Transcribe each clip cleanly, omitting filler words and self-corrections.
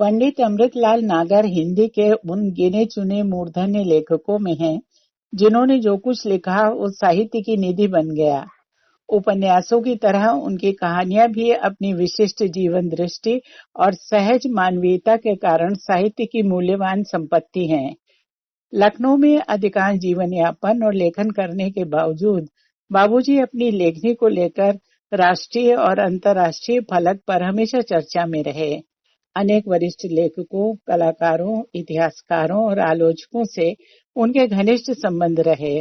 पंडित अमृतलाल नागर हिंदी के उन गिने चुने मूर्धन्य लेखकों में हैं जिन्होंने जो कुछ लिखा वो साहित्य की निधि बन गया। उपन्यासों की तरह उनकी कहानियां भी अपनी विशिष्ट जीवन दृष्टि और सहज मानवीयता के कारण साहित्य की मूल्यवान संपत्ति हैं। लखनऊ में अधिकांश जीवन यापन और लेखन करने के बावजूद बाबूजी अपनी लेखनी को लेकर राष्ट्रीय और अंतर्राष्ट्रीय फलक पर हमेशा चर्चा में रहे। अनेक वरिष्ठ लेखकों, कलाकारों, इतिहासकारों और आलोचकों से उनके घनिष्ठ संबंध रहे।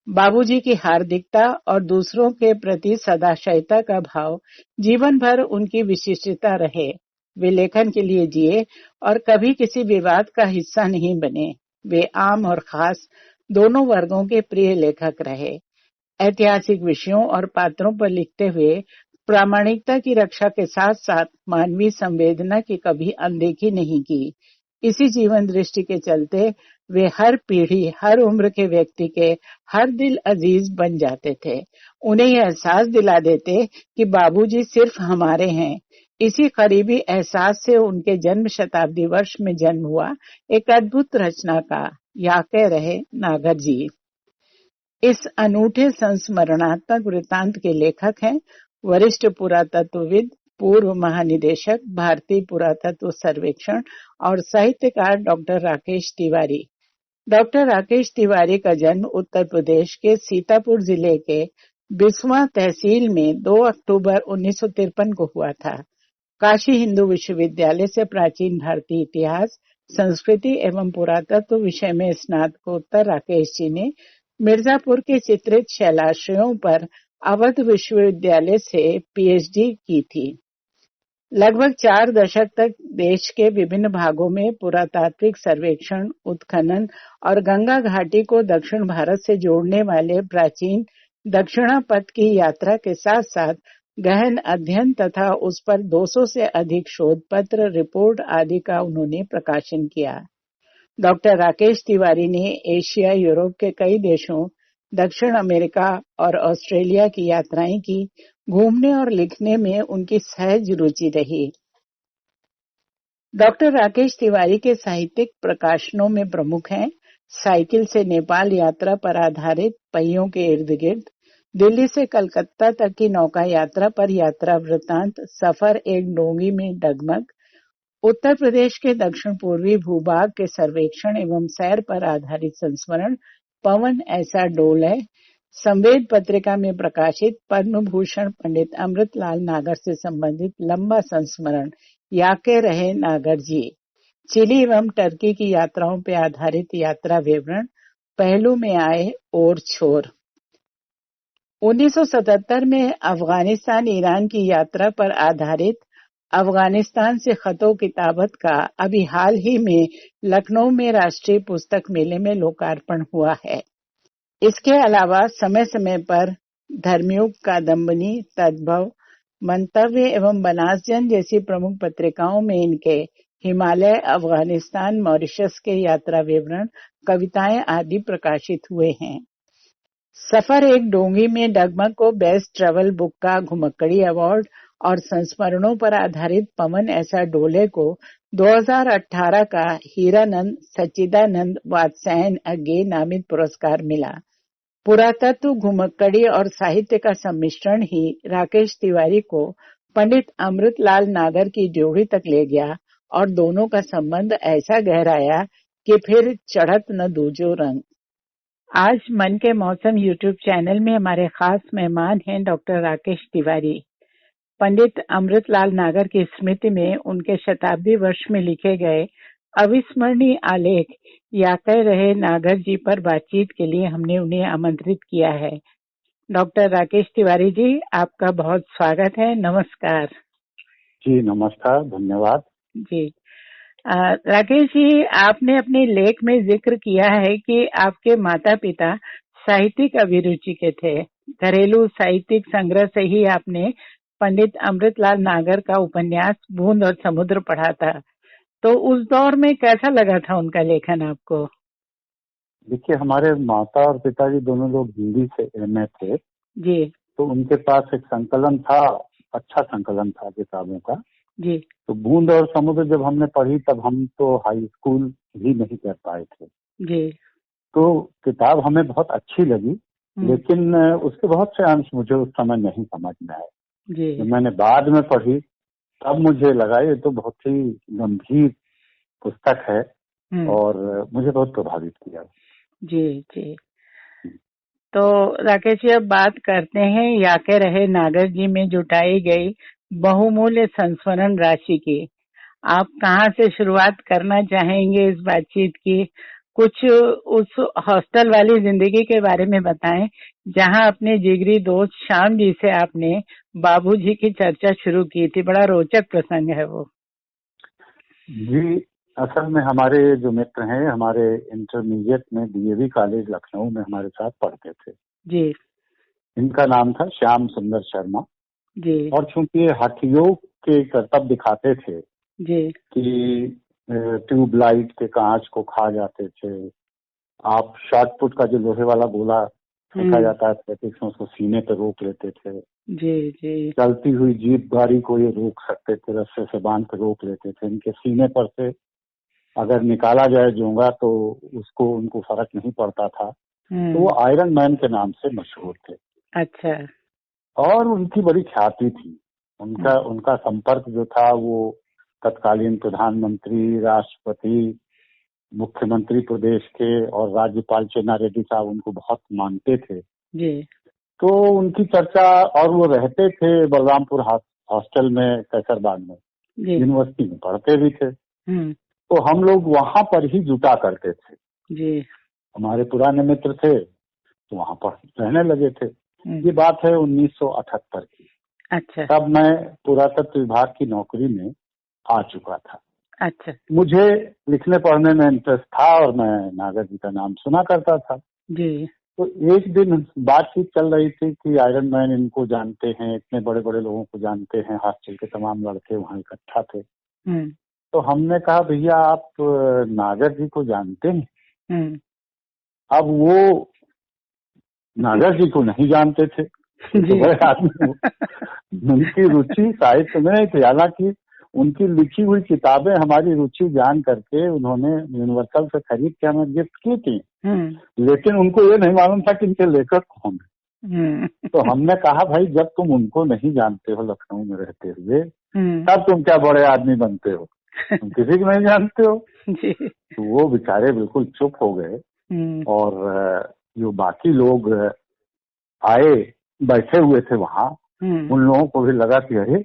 बाबूजी की हार्दिकता और दूसरों के प्रति सदाशयता का भाव जीवन भर उनकी विशिष्टता रहे। वे लेखन के लिए जिए और कभी किसी विवाद का हिस्सा नहीं बने। वे आम और खास दोनों वर्गों के प्रिय लेखक रहे। ऐतिहासिक विषयों और पात्रों पर लिखते हुए प्रामाणिकता की रक्षा के साथ साथ मानवीय संवेदना की कभी अनदेखी नहीं की। इसी जीवन दृष्टि के चलते वे हर पीढ़ी, हर उम्र के व्यक्ति के हर दिल अजीज बन जाते थे। उन्हें यह एहसास दिला देते कि बाबूजी सिर्फ हमारे हैं। इसी करीबी एहसास से उनके जन्म शताब्दी वर्ष में जन्म हुआ एक अद्भुत रचना का या कह रहे नागर जी। इस अनूठे संस्मरणात्मक वृत्तांत के लेखक हैं वरिष्ठ पुरातत्वविद, पूर्व महानिदेशक, भारतीय पुरातत्व सर्वेक्षण और साहित्यकार डॉक्टर राकेश तिवारी। डॉक्टर राकेश तिवारी का जन्म उत्तर प्रदेश के सीतापुर जिले के बिस्वा तहसील में 2 अक्टूबर 1953 को हुआ था। काशी हिंदू विश्वविद्यालय से प्राचीन भारतीय इतिहास, संस्कृति एवं पुरातत्व विषय में स्नातकोत्तर राकेश जी ने मिर्जापुर के चित्रित शैलाश्रयों पर अवध विश्वविद्यालय से पीएचडी की थी। लगभग 4 दशक तक देश के विभिन्न भागों में पुरातात्विक सर्वेक्षण, उत्खनन और गंगा घाटी को दक्षिण भारत से जोड़ने वाले प्राचीन दक्षिणा पथ की यात्रा के साथ साथ गहन अध्ययन तथा उस पर 200 से अधिक शोध पत्र, रिपोर्ट आदि का उन्होंने प्रकाशन किया। डॉक्टर राकेश तिवारी ने एशिया, यूरोप के कई देशों, दक्षिण अमेरिका और ऑस्ट्रेलिया की यात्राएं की। घूमने और लिखने में उनकी सहज रुचि रही। डॉक्टर राकेश तिवारी के साहित्यिक प्रकाशनों में प्रमुख हैं साइकिल से नेपाल यात्रा पर आधारित पहियों के इर्द गिर्द, दिल्ली से कलकत्ता तक की नौका यात्रा पर यात्रा वृत्तांत, सफर एक डोंगी में डगमग, उत्तर प्रदेश के दक्षिण पूर्वी भूभाग के सर्वेक्षण एवं सैर पर आधारित संस्मरण पवन ऐसा डोल है, संवेद पत्रिका में प्रकाशित पद्म भूषण पंडित अमृतलाल नागर से संबंधित लंबा संस्मरण या के रहे नागर जी, चिली एवं टर्की की यात्राओं पर आधारित यात्रा विवरण, पहलू में आए और छोर। 1977 में अफगानिस्तान ईरान की यात्रा पर आधारित अफगानिस्तान से खतो किताबत का अभी हाल ही में लखनऊ में राष्ट्रीय पुस्तक मेले में लोकार्पण हुआ है। इसके अलावा समय समय पर धर्मयुग, कादम्बनी, तद्भव, मंतव्य एवं बनासजन जैसी प्रमुख पत्रिकाओं में इनके हिमालय, अफगानिस्तान, मॉरिशस के यात्रा विवरण, कविताएं आदि प्रकाशित हुए हैं। सफर एक डोंगी में डगमग को बेस्ट ट्रैवल बुक का घुमक्कड़ी अवार्ड और संस्मरणों पर आधारित पवन ऐसा डोले को 2018 का हीरानंद सच्चिदानंद वात्स्यायन अज्ञे नामित पुरस्कार मिला। पुरातत्व, घुमक्कड़ी और साहित्य का सम्मिश्रण ही राकेश तिवारी को पंडित अमृतलाल नागर की ड्योढ़ी तक ले गया और दोनों का संबंध ऐसा गहराया कि फिर चढ़त न दूजो रंग। आज मन के मौसम यूट्यूब चैनल में हमारे खास मेहमान हैं डॉक्टर राकेश तिवारी। पंडित अमृतलाल नागर की स्मृति में उनके शताब्दी वर्ष में लिखे गए अविस्मरणीय आलेख या कह रहे नागर जी पर बातचीत के लिए हमने उन्हें आमंत्रित किया है। डॉक्टर राकेश तिवारी जी, आपका बहुत स्वागत है। नमस्कार जी। नमस्कार, धन्यवाद जी। राकेश जी, आपने अपने लेख में जिक्र किया है कि आपके माता पिता साहित्यिक अभिरुचि के थे। घरेलू साहित्यिक संग्रह से ही आपने पंडित अमृतलाल नागर का उपन्यास बूंद और समुद्र पढ़ा था। तो उस दौर में कैसा लगा था उनका लेखन आपको? देखिए, हमारे माता और पिताजी दोनों लोग हिंदी से में थे जी। तो उनके पास एक संकलन था, अच्छा संकलन था किताबों का। जी तो बूंद और समुद्र जब हमने पढ़ी तब हम तो हाई स्कूल भी नहीं कर पाए थे। जी। तो किताब हमें बहुत अच्छी लगी, लेकिन उसके बहुत से अंश मुझे उस समय नहीं समझ में आए। जी। जब मैंने बाद में पढ़ी तब मुझे लगा ये तो बहुत ही गंभीर पुस्तक है और मुझे बहुत प्रभावित किया। जी जी। तो राकेश जी, अब बात करते हैं याके रहे नागर जी में जुटाई गई बहुमूल्य संस्मरण राशि की। आप कहाँ से शुरुआत करना चाहेंगे इस बातचीत की? कुछ उस हॉस्टल वाली जिंदगी के बारे में बताएं जहां अपने जिगरी दोस्त श्याम जी से आपने बाबूजी की चर्चा शुरू की थी। बड़ा रोचक प्रसंग है वो। जी, असल में हमारे जो मित्र हैं, हमारे इंटरमीडिएट में डीएवी कॉलेज लखनऊ में हमारे साथ पढ़ते थे जी। इनका नाम था श्याम सुंदर शर्मा। जी और चूंकि ये हठयोग के करतब दिखाते थे जी। कि ट्यूबलाइट के कांच को खा जाते थे, आप शॉट पुट का जो लोहे वाला गोला फेंका जाता है एथलेटिक्स में, उसको सीने पे रोक लेते थे। जी जी। चलती हुई जीप गाड़ी को ये रोक सकते थे, रस्से से बांध के रोक लेते थे। इनके सीने पर से अगर निकाला जाए जोंगा तो उसको उनको फर्क नहीं पड़ता था। तो वो आयरन मैन के नाम से मशहूर थे। अच्छा। और उनकी बड़ी ख्याति थी। उनका संपर्क जो था वो तत्कालीन प्रधानमंत्री, राष्ट्रपति, मुख्यमंत्री प्रदेश के और राज्यपाल चेन्ना रेड्डी साहब उनको बहुत मानते थे। जी। तो उनकी चर्चा, और वो रहते थे बलरामपुर हॉस्टल में कैसरबाग में, यूनिवर्सिटी में पढ़ते भी थे। तो हम लोग वहां पर ही जुटा करते थे। जी। हमारे पुराने मित्र थे तो वहां पर रहने लगे थे। ये बात है 1978 की। अच्छा। तब मैं पुरातत्व विभाग की नौकरी में आ चुका था। अच्छा। मुझे लिखने पढ़ने में इंटरेस्ट था और मैं नागर जी का नाम सुना करता था। जी। तो एक दिन बातचीत चल रही थी कि आयरन मैन इनको जानते हैं, इतने बड़े बड़े लोगों को जानते हैं। हॉस्टल के तमाम लड़के वहाँ इकट्ठा थे। तो हमने कहा भैया आप नागर जी को जानते हैं? अब वो नागर जी को नहीं जानते थे। तो बड़े आदमी, उनकी रुचि साहित्य में नहीं थी। हालांकि उनकी लिखी हुई किताबें हमारी रुचि जान करके उन्होंने यूनिवर्सल से खरीद के हमें गिफ्ट की थी, लेकिन उनको ये नहीं मालूम था कि इनके लेखक कौन है। तो हमने कहा भाई जब तुम उनको नहीं जानते हो लखनऊ में रहते हुए, तब तुम क्या बड़े आदमी बनते हो? तुम किसी को नहीं जानते हो। तो वो बेचारे बिल्कुल चुप हो गए। और जो बाकी लोग आए बैठे हुए थे वहाँ, उन लोगों को भी लगा कि अरे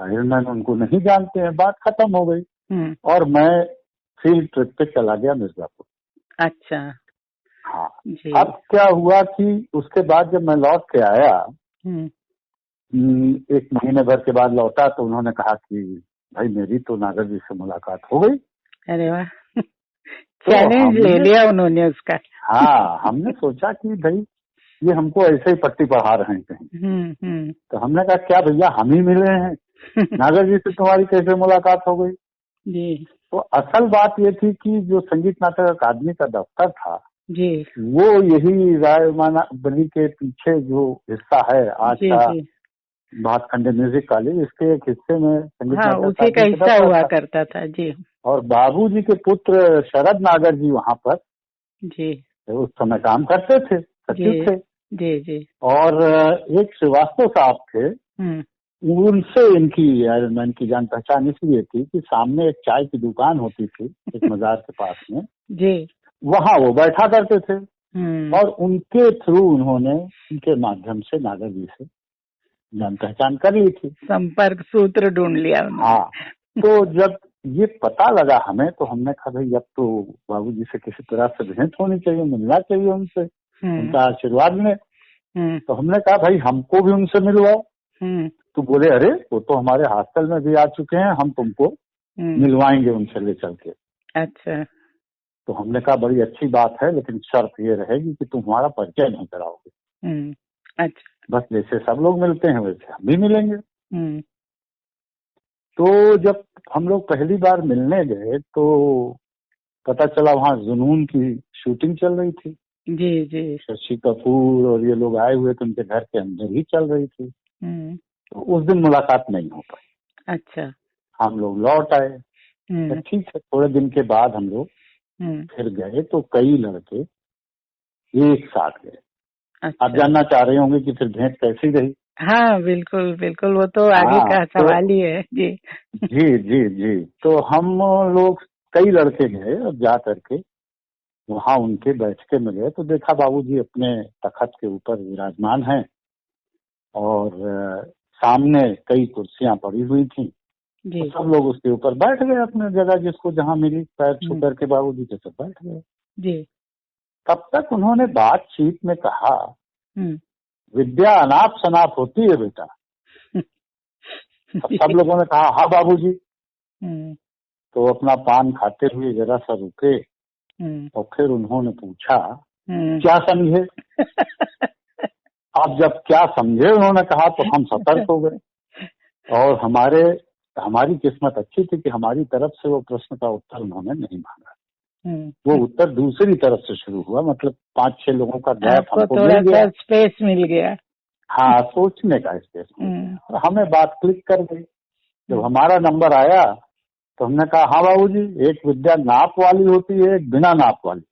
आयरन मैन उनको नहीं जानते हैं। बात खत्म हो गई और मैं फील्ड ट्रिप पे चला गया मिर्जापुर। अच्छा। हाँ जी। अब क्या हुआ कि उसके बाद जब मैं लौट के आया, एक महीने भर के बाद लौटा तो उन्होंने कहा कि भाई मेरी तो नागर जी से मुलाकात हो गई। अरे वाह, चैलेंज ले लिया उन्होंने उसका। हाँ, हमने सोचा कि भाई ये हमको ऐसे ही पट्टी पढ़ा रहे हैं कहीं। तो हमने कहा क्या भैया हम ही मिले हैं, नागर जी से तुम्हारी कैसे मुलाकात हो गई? जी। तो असल बात ये थी कि जो संगीत नाटक अकादमी का दफ्तर था जी, वो यही रायमानाबली के पीछे जो हिस्सा है आज का भातखंड म्यूजिक कॉलेज, इसके एक हिस्से में संगीत नाटक उसी का हिस्सा हुआ करता था जी। और बाबूजी के पुत्र शरद नागर जी वहाँ पर जी उस समय काम करते थे, सचिव थे। जी जी। और एक श्रीवास्तव साहब थे, उनसे इनकी आयरन मैन की जान पहचान इसलिए थी कि सामने एक चाय की दुकान होती थी एक मजार के पास में जी, वहाँ वो बैठा करते थे। और उनके थ्रू उन्होंने उनके माध्यम से नागर जी से जान पहचान कर ली थी, संपर्क सूत्र ढूंढ लिया। हाँ, तो जब ये पता लगा हमें तो हमने कहा भाई अब तो बाबूजी से किसी तरह से भेंट होनी चाहिए, मिलना चाहिए उनसे, उनका आशीर्वाद में। तो हमने कहा भाई हमको भी उनसे मिलवाओ। तो बोले अरे वो तो हमारे हॉस्टल में भी आ चुके हैं, हम तुमको मिलवाएंगे उनसे ले चल के। अच्छा। तो हमने कहा बड़ी अच्छी बात है, लेकिन शर्त ये रहेगी कि तुम हमारा परिचय नहीं कराओगे। अच्छा। बस जैसे सब लोग मिलते हैं वैसे हम भी मिलेंगे। तो जब हम लोग पहली बार मिलने गए तो पता चला वहाँ जुनून की शूटिंग चल रही थी। जी जी। शशि कपूर और ये लोग आए हुए थे, उनके घर के अंदर ही चल रही थी। तो उस दिन मुलाकात नहीं हो पाई। अच्छा। हम लोग लौट आए। तो ठीक है, थोड़े दिन के बाद हम लोग फिर गए तो कई लड़के एक साथ गए। अच्छा। आप जानना चाह रहे होंगे कि फिर भेंट कैसी रही? हाँ बिल्कुल बिल्कुल, वो तो आगे का सवाल ही है जी। जी जी जी। तो हम लोग कई लड़के गए और जा करके वहाँ उनके बैठके में गए तो देखा बाबूजी अपने तखत के ऊपर विराजमान हैं और सामने कई कुर्सियां पड़ी हुई थी। तो सब लोग उसके ऊपर बैठ गए अपने जगह जिसको जहाँ मिली, पैर छू करके बाबूजी के सब बैठ गए जी। तब तक उन्होंने बातचीत में कहा, विद्या अनाप शनाप होती है बेटा। सब लोगों ने कहा हाँ बाबूजी। तो अपना पान खाते हुए जरा सा रुके और फिर उन्होंने पूछा क्या समझे? अब जब क्या समझे उन्होंने कहा तो हम सतर्क हो गए और हमारी किस्मत अच्छी थी कि हमारी तरफ से वो प्रश्न का उत्तर उन्होंने नहीं मांगा। वो उत्तर दूसरी तरफ से शुरू हुआ, मतलब 5-6 लोगों का गैप हमको मिल गया, स्पेस मिल गया। हाँ, सोचने का स्पेस मिल गया और हमें बात क्लिक कर गई। जब हमारा नंबर आया तो हमने कहा हाँ बाबूजी, एक विद्या नाप वाली होती है, एक बिना नाप वाली।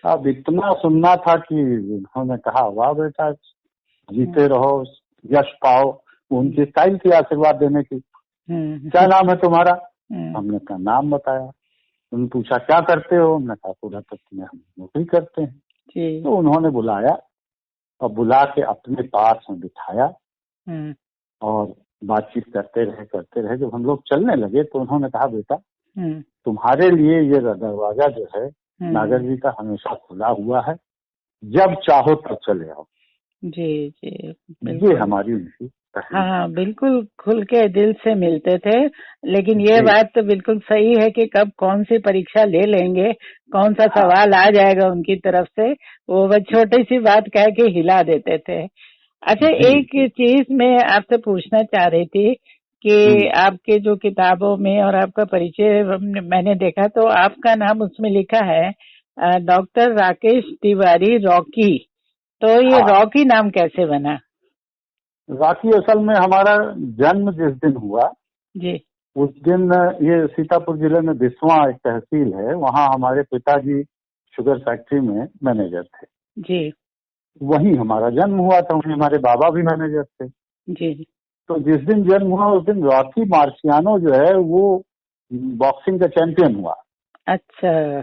अब इतना सुनना था कि उन्होंने कहा वाह बेटा, जीते रहो, यश पाओ। उनकी स्टाइल थी आशीर्वाद देने की। क्या नाम है तुम्हारा? हमने कहा नाम बताया। उन्होंने पूछा क्या करते हो? हमने कहा पुरातत्व में हम नौकरी करते हैं। तो उन्होंने बुलाया और बुला के अपने पास में बिठाया और बातचीत करते रहे। जब हम लोग चलने लगे तो उन्होंने कहा बेटा, तुम्हारे लिए ये दरवाजा जो है नागर जी का हमेशा खुला हुआ है, जब चाहो तब चले आओ। जी जी, ये हमारी उनकी। हाँ बिल्कुल, खुल के दिल से मिलते थे। लेकिन ये बात तो बिल्कुल सही है कि कब कौन सी परीक्षा ले लेंगे, कौन सा सवाल आ जाएगा उनकी तरफ से, वो बस छोटी सी बात कह के हिला देते थे। अच्छा, एक चीज मैं आपसे पूछना चाह रही थी कि आपके जो किताबों में और आपका परिचय मैंने देखा तो आपका नाम उसमें लिखा है डॉक्टर राकेश तिवारी रॉकी। तो ये रॉकी नाम कैसे बना? रॉकी असल में हमारा जन्म जिस दिन हुआ जी, उस दिन ये सीतापुर जिले में बिस्वा एक तहसील है, वहाँ हमारे पिताजी शुगर फैक्ट्री में मैनेजर थे जी। वहीं हमारा जन्म हुआ था, वहीं हमारे बाबा भी मैनेजर थे जी। तो जिस दिन जन्म हुआ उस दिन रॉकी मार्सियानो जो है वो बॉक्सिंग का चैंपियन हुआ। अच्छा।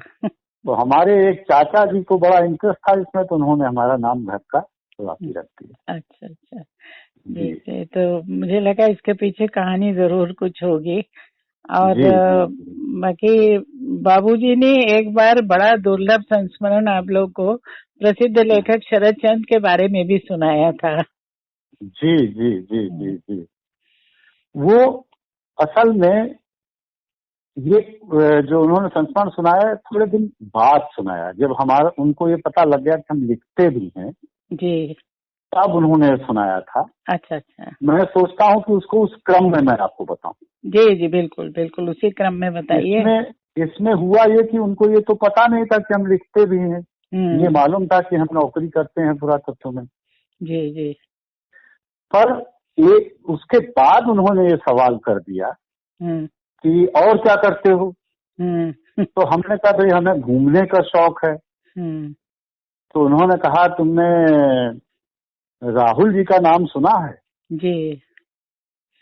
तो हमारे एक चाचा जी को बड़ा इंटरेस्ट था इसमें, तो उन्होंने हमारा नाम घर का रॉकी रख दिया। अच्छा अच्छा जी। तो मुझे लगा इसके पीछे कहानी जरूर कुछ होगी। और बाकी बाबूजी ने एक बार बड़ा दुर्लभ संस्मरण आप लोग को प्रसिद्ध लेखक शरद चंद्र के बारे में भी सुनाया था। जी जी जी जी जी। वो असल में ये जो उन्होंने संस्मरण सुनाया थोड़े दिन बाद सुनाया, जब हमारा उनको ये पता लग गया कि हम लिखते भी हैं जी, तब उन्होंने सुनाया था। अच्छा अच्छा। मैं सोचता हूँ कि उसको उस क्रम में मैं आपको बताऊं। जी जी बिल्कुल बिल्कुल, उसी क्रम में बताइए। इसमें हुआ ये कि उनको ये तो पता नहीं था कि हम लिखते भी हैं, ये मालूम था कि हम नौकरी करते हैं पुरातत्व में जी जी। पर ये उसके बाद उन्होंने ये सवाल कर दिया कि और क्या करते हो? तो हमने कहा भाई हमें घूमने का शौक है। तो उन्होंने कहा तुमने राहुल जी का नाम सुना है? जी।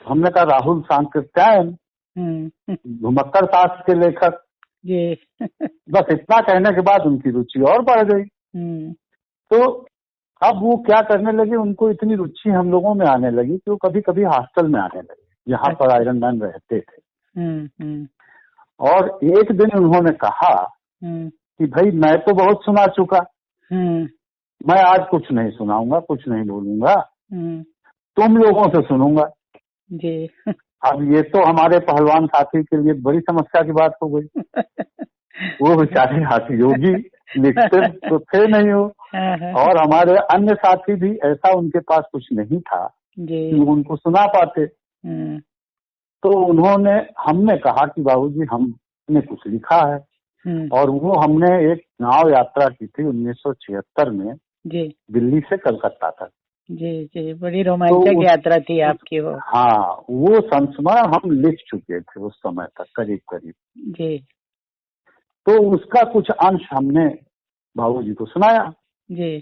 हमने कहा राहुल सांकृत्यायन, घुमक्कड़ शास्त्र के लेखक जी। बस इतना कहने के बाद उनकी रुचि और बढ़ गई। तो अब वो क्या करने लगे, उनको इतनी रुचि हम लोगों में आने लगी कि वो कभी कभी हॉस्टल में आने लगे, यहाँ पर आयरन मैन रहते थे। और एक दिन उन्होंने कहा कि भाई मैं तो बहुत सुना चुका, मैं आज कुछ नहीं सुनाऊंगा, कुछ नहीं बोलूंगा, तुम लोगों से सुनूंगा जी। अब ये तो हमारे पहलवान साथी के लिए बड़ी समस्या की बात हो गई। वो बेचारे हाथी योगी लिखते तो थे नहीं हो, और हमारे अन्य साथी भी ऐसा उनके पास कुछ नहीं था कि उनको सुना पाते। तो हमने कहा कि बाबूजी हमने कुछ लिखा है, और वो हमने एक नाव यात्रा की थी 1976 में जी, दिल्ली से कलकत्ता तक जी जी, बड़ी रोमांचक यात्रा थी आपकी वो। हाँ, वो संस्मरण हम लिख चुके थे उस समय तक करीब करीब जी। तो उसका कुछ अंश हमने बाबूजी को सुनाया जी।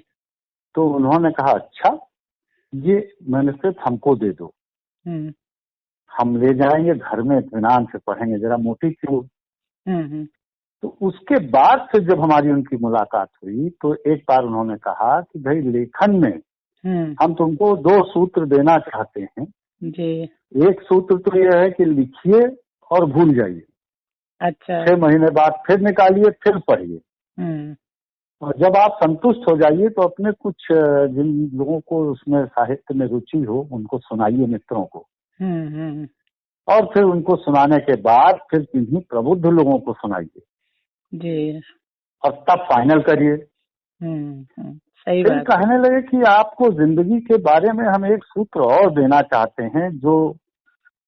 तो उन्होंने कहा अच्छा ये मैन्युस्क्रिप्ट हमको दे दो, हम ले जाएंगे घर में इत्मीनान से पढ़ेंगे, जरा मोटी थी वो। तो उसके बाद फिर जब हमारी उनकी मुलाकात हुई तो एक बार उन्होंने कहा कि भाई लेखन में हम तुमको 2 सूत्र देना चाहते हैं। जी। एक सूत्र तो यह है कि लिखिए और भूल जाइए। अच्छा। 6 महीने बाद फिर निकालिए, फिर पढ़िए, और जब आप संतुष्ट हो जाइए तो अपने कुछ जिन लोगों को उसमें साहित्य में रुचि हो उनको सुनाइए, मित्रों को। और फिर उनको सुनाने के बाद फिर किन्हीं प्रबुद्ध लोगों को सुनाइए जी, और तब फाइनल करिए। सही फिर बात। कहने लगे कि आपको जिंदगी के बारे में हम एक सूत्र और देना चाहते हैं जो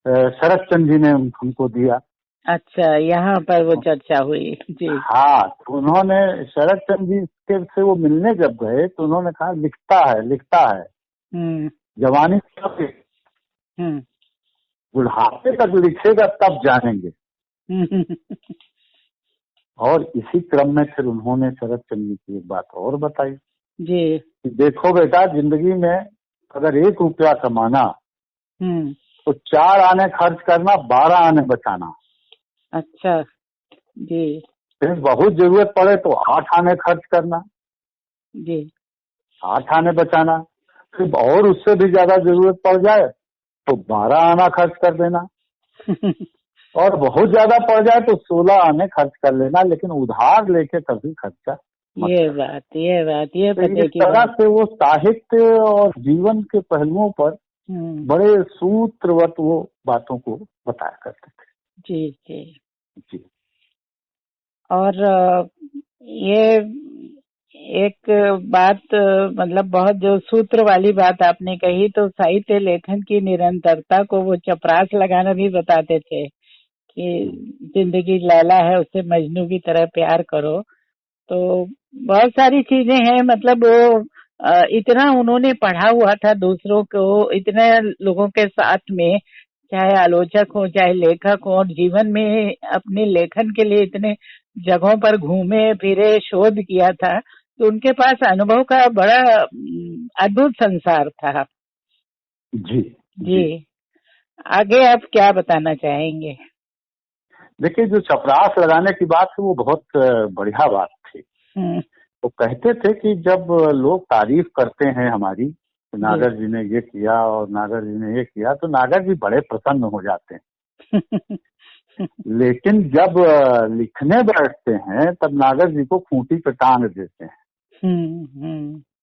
शरद चंद्र जी ने हमको दिया। अच्छा, यहाँ पर वो चर्चा हुई। जी। हाँ, तो उन्होंने शरद चंद्र जी के से वो मिलने जब गए तो उन्होंने कहा लिखता है जवानी तक, बुढ़ापे तक लिखेगा तब जानेंगे। और इसी क्रम में फिर उन्होंने शरद चंद्र जी की एक बात और बताई जी कि देखो बेटा, जिंदगी में अगर 1 रुपया कमाना तो 4 आने खर्च करना, 12 आने बचाना। अच्छा। जी। फिर बहुत जरूरत पड़े तो 8 आने खर्च करना। जी। 8 आने बचाना। फिर और उससे भी ज्यादा जरूरत पड़ जाए तो 12 आना खर्च कर देना। और बहुत ज्यादा पड़ जाए तो 16 आने खर्च कर लेना, लेकिन उधार लेके कभी खर्चा मत। ये पते की तरह से वो साहित्य और जीवन के पहलुओं पर बड़े सूत्रवत वो बातों को बताया करते थे। जी जी जी। और ये एक बात, मतलब बहुत जो सूत्र वाली बात आपने कही, तो साहित्य लेखन की निरंतरता को वो चपरास लगाना भी बताते थे कि जिंदगी लैला है, उससे मजनू की तरह प्यार करो। तो बहुत सारी चीजें हैं, मतलब वो इतना उन्होंने पढ़ा हुआ था दूसरों को, इतने लोगों के साथ में, चाहे आलोचक हो चाहे लेखक हो, और जीवन में अपने लेखन के लिए इतने जगहों पर घूमे फिरे, शोध किया था, तो उनके पास अनुभव का बड़ा अद्भुत संसार था। जी जी। आगे आप क्या बताना चाहेंगे? देखिए, जो चपरास लगाने की बात है वो बहुत बढ़िया बात थी। वो कहते थे कि जब लोग तारीफ करते हैं हमारी, तो नागर जी ने ये किया और नागर जी ने ये किया, तो नागर जी बड़े प्रसन्न हो जाते हैं। लेकिन जब लिखने बैठते हैं तब नागर जी को खूंटी पे टांग देते हैं।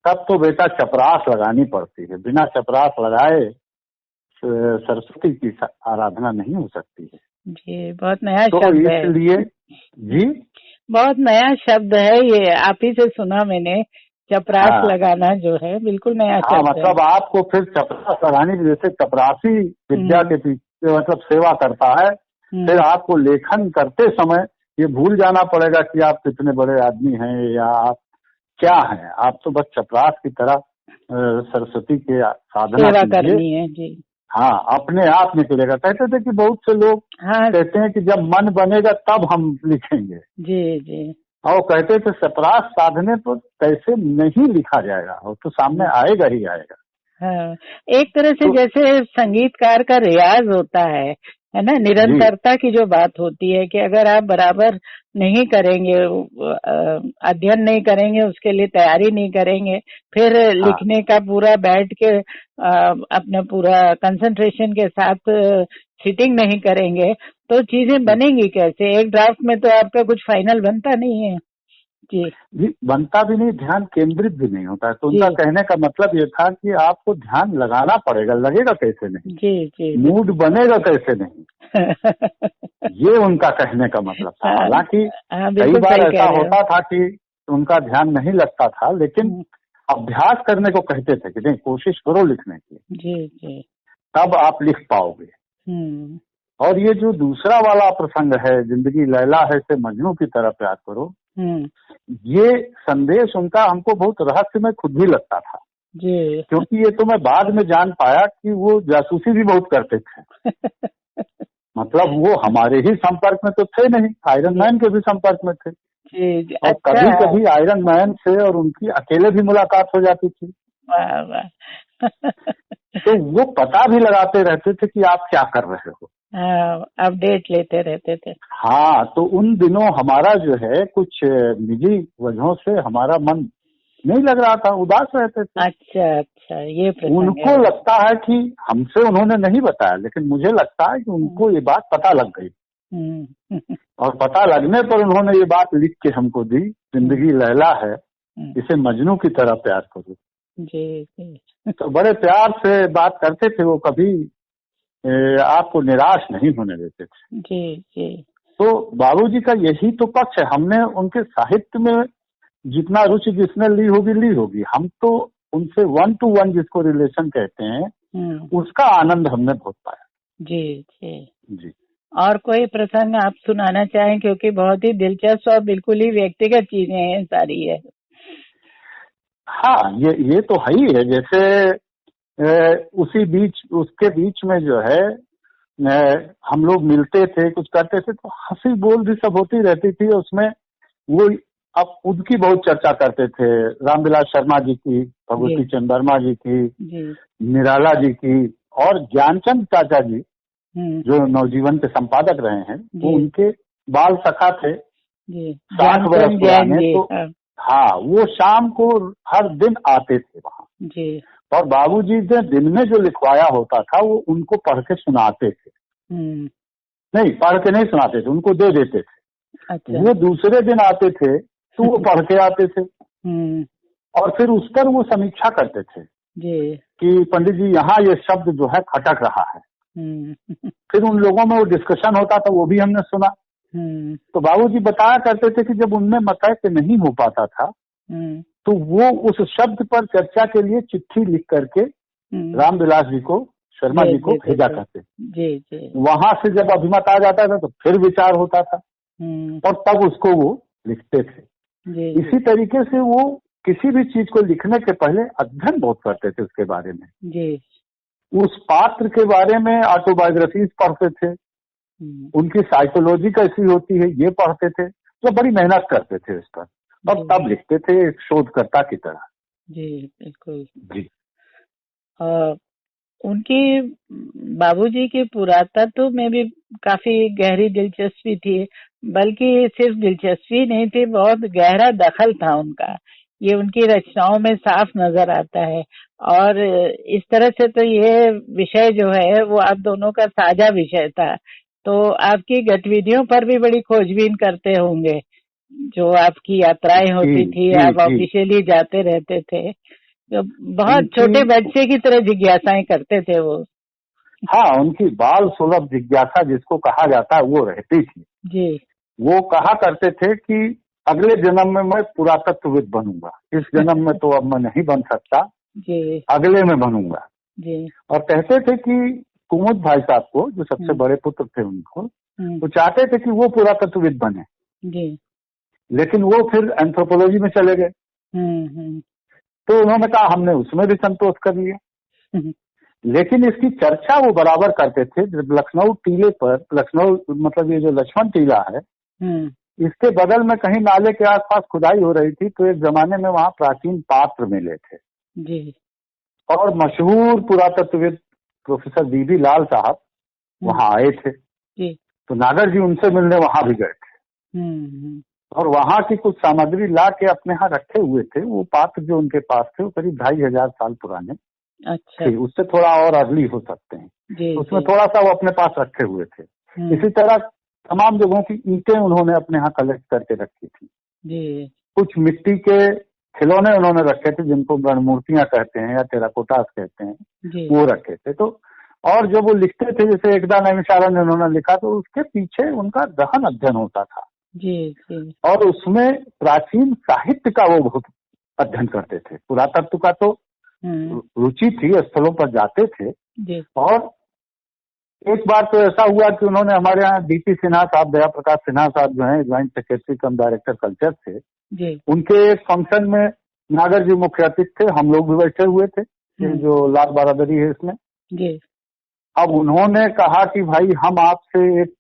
तब तो बेटा चपरास लगानी पड़ती है, बिना चपरास लगाए सरस्वती की आराधना नहीं हो सकती है। जी, बहुत नया शब्द है। इसलिए जी, बहुत नया शब्द है ये, आप ही से सुना मैंने। चपरास लगाना जो है बिल्कुल नया शब्द है। मतलब आपको फिर चपरास लगाने की, जैसे चपरासी विद्या के पीछे मतलब सेवा करता है, फिर आपको लेखन करते समय ये भूल जाना पड़ेगा कि आप कितने बड़े आदमी हैं या आप क्या हैं। आप तो बस चपरास की तरह सरस्वती के साधना सेवा करनी है। जी हाँ, अपने आप निकलेगा। कहते थे कि बहुत से लोग कहते हैं कि जब मन बनेगा तब हम लिखेंगे। जी जी। और कहते थे चपरास साधने पर कैसे नहीं लिखा जाएगा, वो तो सामने आएगा ही आएगा। हाँ, एक तरह से जैसे संगीतकार का रियाज होता है ना, निरंतरता की जो बात होती है कि अगर आप बराबर नहीं करेंगे, अध्ययन नहीं करेंगे, उसके लिए तैयारी नहीं करेंगे, फिर लिखने का पूरा बैठ के अपना पूरा कंसंट्रेशन के साथ सिटिंग नहीं करेंगे, तो चीजें बनेंगी कैसे? एक ड्राफ्ट में तो आपका कुछ फाइनल बनता नहीं है। जी, बनता भी नहीं, ध्यान केंद्रित भी नहीं होता है। तो उनका कहने का मतलब ये था कि आपको ध्यान लगाना पड़ेगा, लगेगा कैसे नहीं। जी, मूड बनेगा कैसे नहीं। ये उनका कहने का मतलब था। हालांकि कई बार ऐसा होता था कि उनका ध्यान नहीं लगता था, लेकिन अभ्यास करने को कहते थे कि नहीं, कोशिश करो लिखने की। जी, तब आप लिख पाओगे। और ये जो दूसरा वाला प्रसंग है, जिंदगी लैला है से मजनू की तरह प्यार करो, ये संदेश उनका हमको बहुत रहस्यमय खुद भी लगता था। जी। क्योंकि ये तो मैं बाद में जान पाया कि वो जासूसी भी बहुत करते थे। मतलब वो हमारे ही संपर्क में तो थे नहीं, आयरन मैन के भी संपर्क में थे। जी, और अच्छा। कभी कभी आयरन मैन से और उनकी अकेले भी मुलाकात हो जाती थी। वाह वाह। तो वो पता भी लगाते रहते थे कि आप क्या कर रहे हो। हाँ, अपडेट लेते रहते थे। हाँ, तो उन दिनों हमारा जो है कुछ निजी वजहों से हमारा मन नहीं लग रहा था, उदास रहते थे। अच्छा अच्छा, ये प्रसंग उनको है। लगता है कि हमसे उन्होंने नहीं बताया, लेकिन मुझे लगता है कि उनको ये बात पता लग गई। और पता लगने पर उन्होंने ये बात लिख के हमको दी, जिंदगी लैला है, इसे मजनू की तरह प्यार करो। जी जी। तो बड़े प्यार से बात करते थे वो, कभी आपको निराश नहीं होने देते थे। जी जी। तो बाबूजी का यही तो पक्ष है, हमने उनके साहित्य में जितना रुचि जिसने ली होगी, हम तो उनसे 1 to 1 जिसको रिलेशन कहते हैं, उसका आनंद हमने बहुत पाया। जी जी जी। और कोई प्रसंग आप सुनाना चाहें, क्योंकि बहुत ही दिलचस्प और बिल्कुल ही व्यक्तिगत चीजें हैं सारी है। हाँ, ये तो है ही है। जैसे उसी बीच उसके बीच में जो है हम लोग मिलते थे, कुछ करते थे, तो हंसी बोल भी सब होती रहती थी उसमें। वो अब उनकी बहुत चर्चा करते थे, रामविलास शर्मा जी की, भगवती चंद वर्मा जी की, निराला जी की, और ज्ञानचंद चाचा जी जो नवजीवन के संपादक रहे हैं, वो उनके बाल सखा थे, 60 वर्ष पुराने। तो हाँ, वो शाम को हर दिन आते थे वहाँ, और बाबूजी ने दिन में जो लिखवाया होता था वो उनको पढ़ के सुनाते थे। नहीं, पढ़ के नहीं सुनाते थे, उनको दे देते थे। अच्छा। वो दूसरे दिन आते थे तो वो पढ़ के आते थे, और फिर उस पर वो समीक्षा करते थे कि पंडित जी यहाँ ये शब्द जो है खटक रहा है। फिर उन लोगों में वो डिस्कशन होता था, वो भी हमने सुना। तो बाबूजी बताया करते थे कि जब उनमें मतैक्य नहीं हो पाता था तो वो उस शब्द पर चर्चा के लिए चिट्ठी लिख करके रामविलास जी को, शर्मा जी को भेजा करते। वहां से जब अभिमत आ जाता था तो फिर विचार होता था, और तब उसको वो लिखते थे। इसी तरीके से वो किसी भी चीज को लिखने के पहले अध्ययन बहुत करते थे उसके बारे में। उस पात्र के बारे में ऑटोबायोग्राफीज पढ़ते थे, उनकी साइकोलॉजी कैसी होती है ये पढ़ते थे। तो बड़ी मेहनत करते थे इस पर, और तब लिखते थे एक शोधकर्ता की तरह। जी बिल्कुल जी। उनकी बाबूजी के पुरातत्व में भी काफी गहरी दिलचस्पी थी, बल्कि सिर्फ दिलचस्पी नहीं थी, बहुत गहरा दखल था उनका। ये उनकी रचनाओं में साफ नजर आता है। और इस तरह से तो ये विषय जो है वो आप दोनों का साझा विषय था। तो आपकी गतिविधियों पर भी बड़ी खोजबीन करते होंगे, जो आपकी यात्राएं होती थी, आप ऑफिशियली जाते रहते थे, तो बहुत छोटे बच्चे की तरह जिज्ञासाएं करते थे वो। हाँ, उनकी बाल सुलभ जिज्ञासा जिसको कहा जाता है वो रहती थी। जी। वो कहा करते थे कि अगले जन्म में मैं पुरातत्वविद बनूंगा, इस जन्म में तो अब मैं नहीं बन सकता, जी, अगले में बनूंगा। जी। और कहते थे कि कुमुद भाई साहब को, जो सबसे बड़े पुत्र थे उनको, वो चाहते थे कि वो पुरातत्वविद बने। जी। लेकिन वो फिर एंथ्रोपोलॉजी में चले गए। तो उन्होंने कहा हमने उसमें भी संतोष कर लिया। लेकिन इसकी चर्चा वो बराबर करते थे। जब लखनऊ टीले पर, लखनऊ मतलब ये जो लक्ष्मण टीला है, इसके बगल में कहीं नाले के आसपास खुदाई हो रही थी, तो एक जमाने में वहाँ प्राचीन पात्र मिले थे। जी। और मशहूर पुरातत्वविद प्रोफेसर बीबी लाल साहब वहाँ आए थे। जी। तो नागर जी उनसे मिलने वहाँ भी गए थे। और वहाँ की कुछ सामग्री ला के अपने यहाँ रखे हुए थे। वो पात्र जो उनके पास थे वो करीब 2500 साल पुराने। अच्छा। उससे थोड़ा और अर्ली हो सकते हैं। जी, उसमें थोड़ा सा वो अपने पास रखे हुए थे। इसी तरह तमाम जगहों की ईंटें उन्होंने अपने यहाँ कलेक्ट करके रखी थी। जी। कुछ मिट्टी के खिलौने उन्होंने रखे थे, जिनको गणमूर्तियां कहते हैं या टेराकोटास कहते हैं, वो रखे थे। तो और जब वो लिखते थे, जैसे एकदा नैमिषारण्य ने उन्होंने लिखा, तो उसके पीछे उनका गहन अध्ययन होता था। जी जी। और उसमें प्राचीन साहित्य का वो बहुत अध्ययन करते थे। पुरातत्व का तो रुचि थी, स्थलों पर जाते थे। जी। और एक बार तो ऐसा हुआ कि उन्होंने हमारे यहाँ डीपी सिन्हा साहब, दया प्रकाश सिन्हा साहब जो हैं, ज्वाइंट सेक्रेटरी कम डायरेक्टर कल्चर थे, जी। उनके एक फंक्शन में नागर जी मुख्य अतिथि थे, हम लोग भी बैठे हुए थे, ये जो लाल बरादरी है इसमें जी। अब उन्होंने कहा कि भाई हम आपसे एक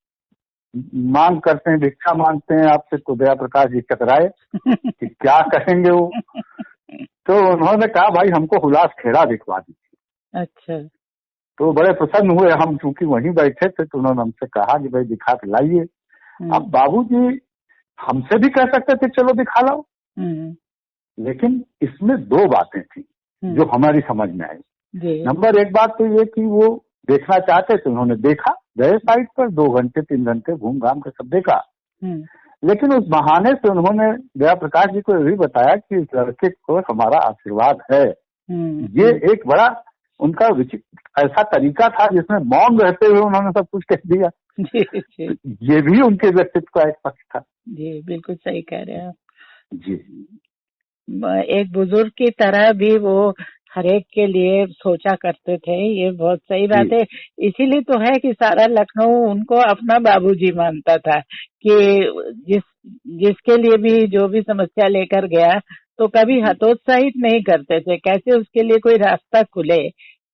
मांग करते हैं, भिक्षा मांगते हैं आपसे। तो दया प्रकाश जी टकराए कि क्या कहेंगे वो। तो उन्होंने कहा भाई हमको हुलास खेड़ा दिखवा दीजिए। अच्छा। तो बड़े प्रसन्न हुए, हम चूंकि वहीं बैठे थे तो उन्होंने हमसे कहा कि भाई दिखा के लाइए। अब बाबूजी हमसे भी कह सकते थे चलो दिखा लाओ, लेकिन इसमें दो बातें थी जो हमारी समझ में आई। नंबर एक बात तो ये कि वो देखना चाहते थे, उन्होंने देखा, गए साइट पर 2 घंटे 3 घंटे घूम घाम के सब देखा, लेकिन उस बहाने से उन्होंने दया प्रकाश जी को ये भी बताया कि इस लड़के को हमारा आशीर्वाद है। ये एक बड़ा उनका ऐसा तरीका था जिसमें मौन रहते हुए उन्होंने सब कुछ कह दिया। ये भी उनके व्यक्तित्व का एक पक्ष था। जी बिल्कुल सही कह रहे हैं जी। एक बुजुर्ग की तरह भी वो हरेक के लिए सोचा करते थे, ये बहुत सही बात है। इसीलिए तो है कि सारा लखनऊ उनको अपना बाबूजी मानता था कि जिसके लिए भी जो भी समस्या लेकर गया तो कभी हतोत्साहित नहीं करते थे, कैसे उसके लिए कोई रास्ता खुले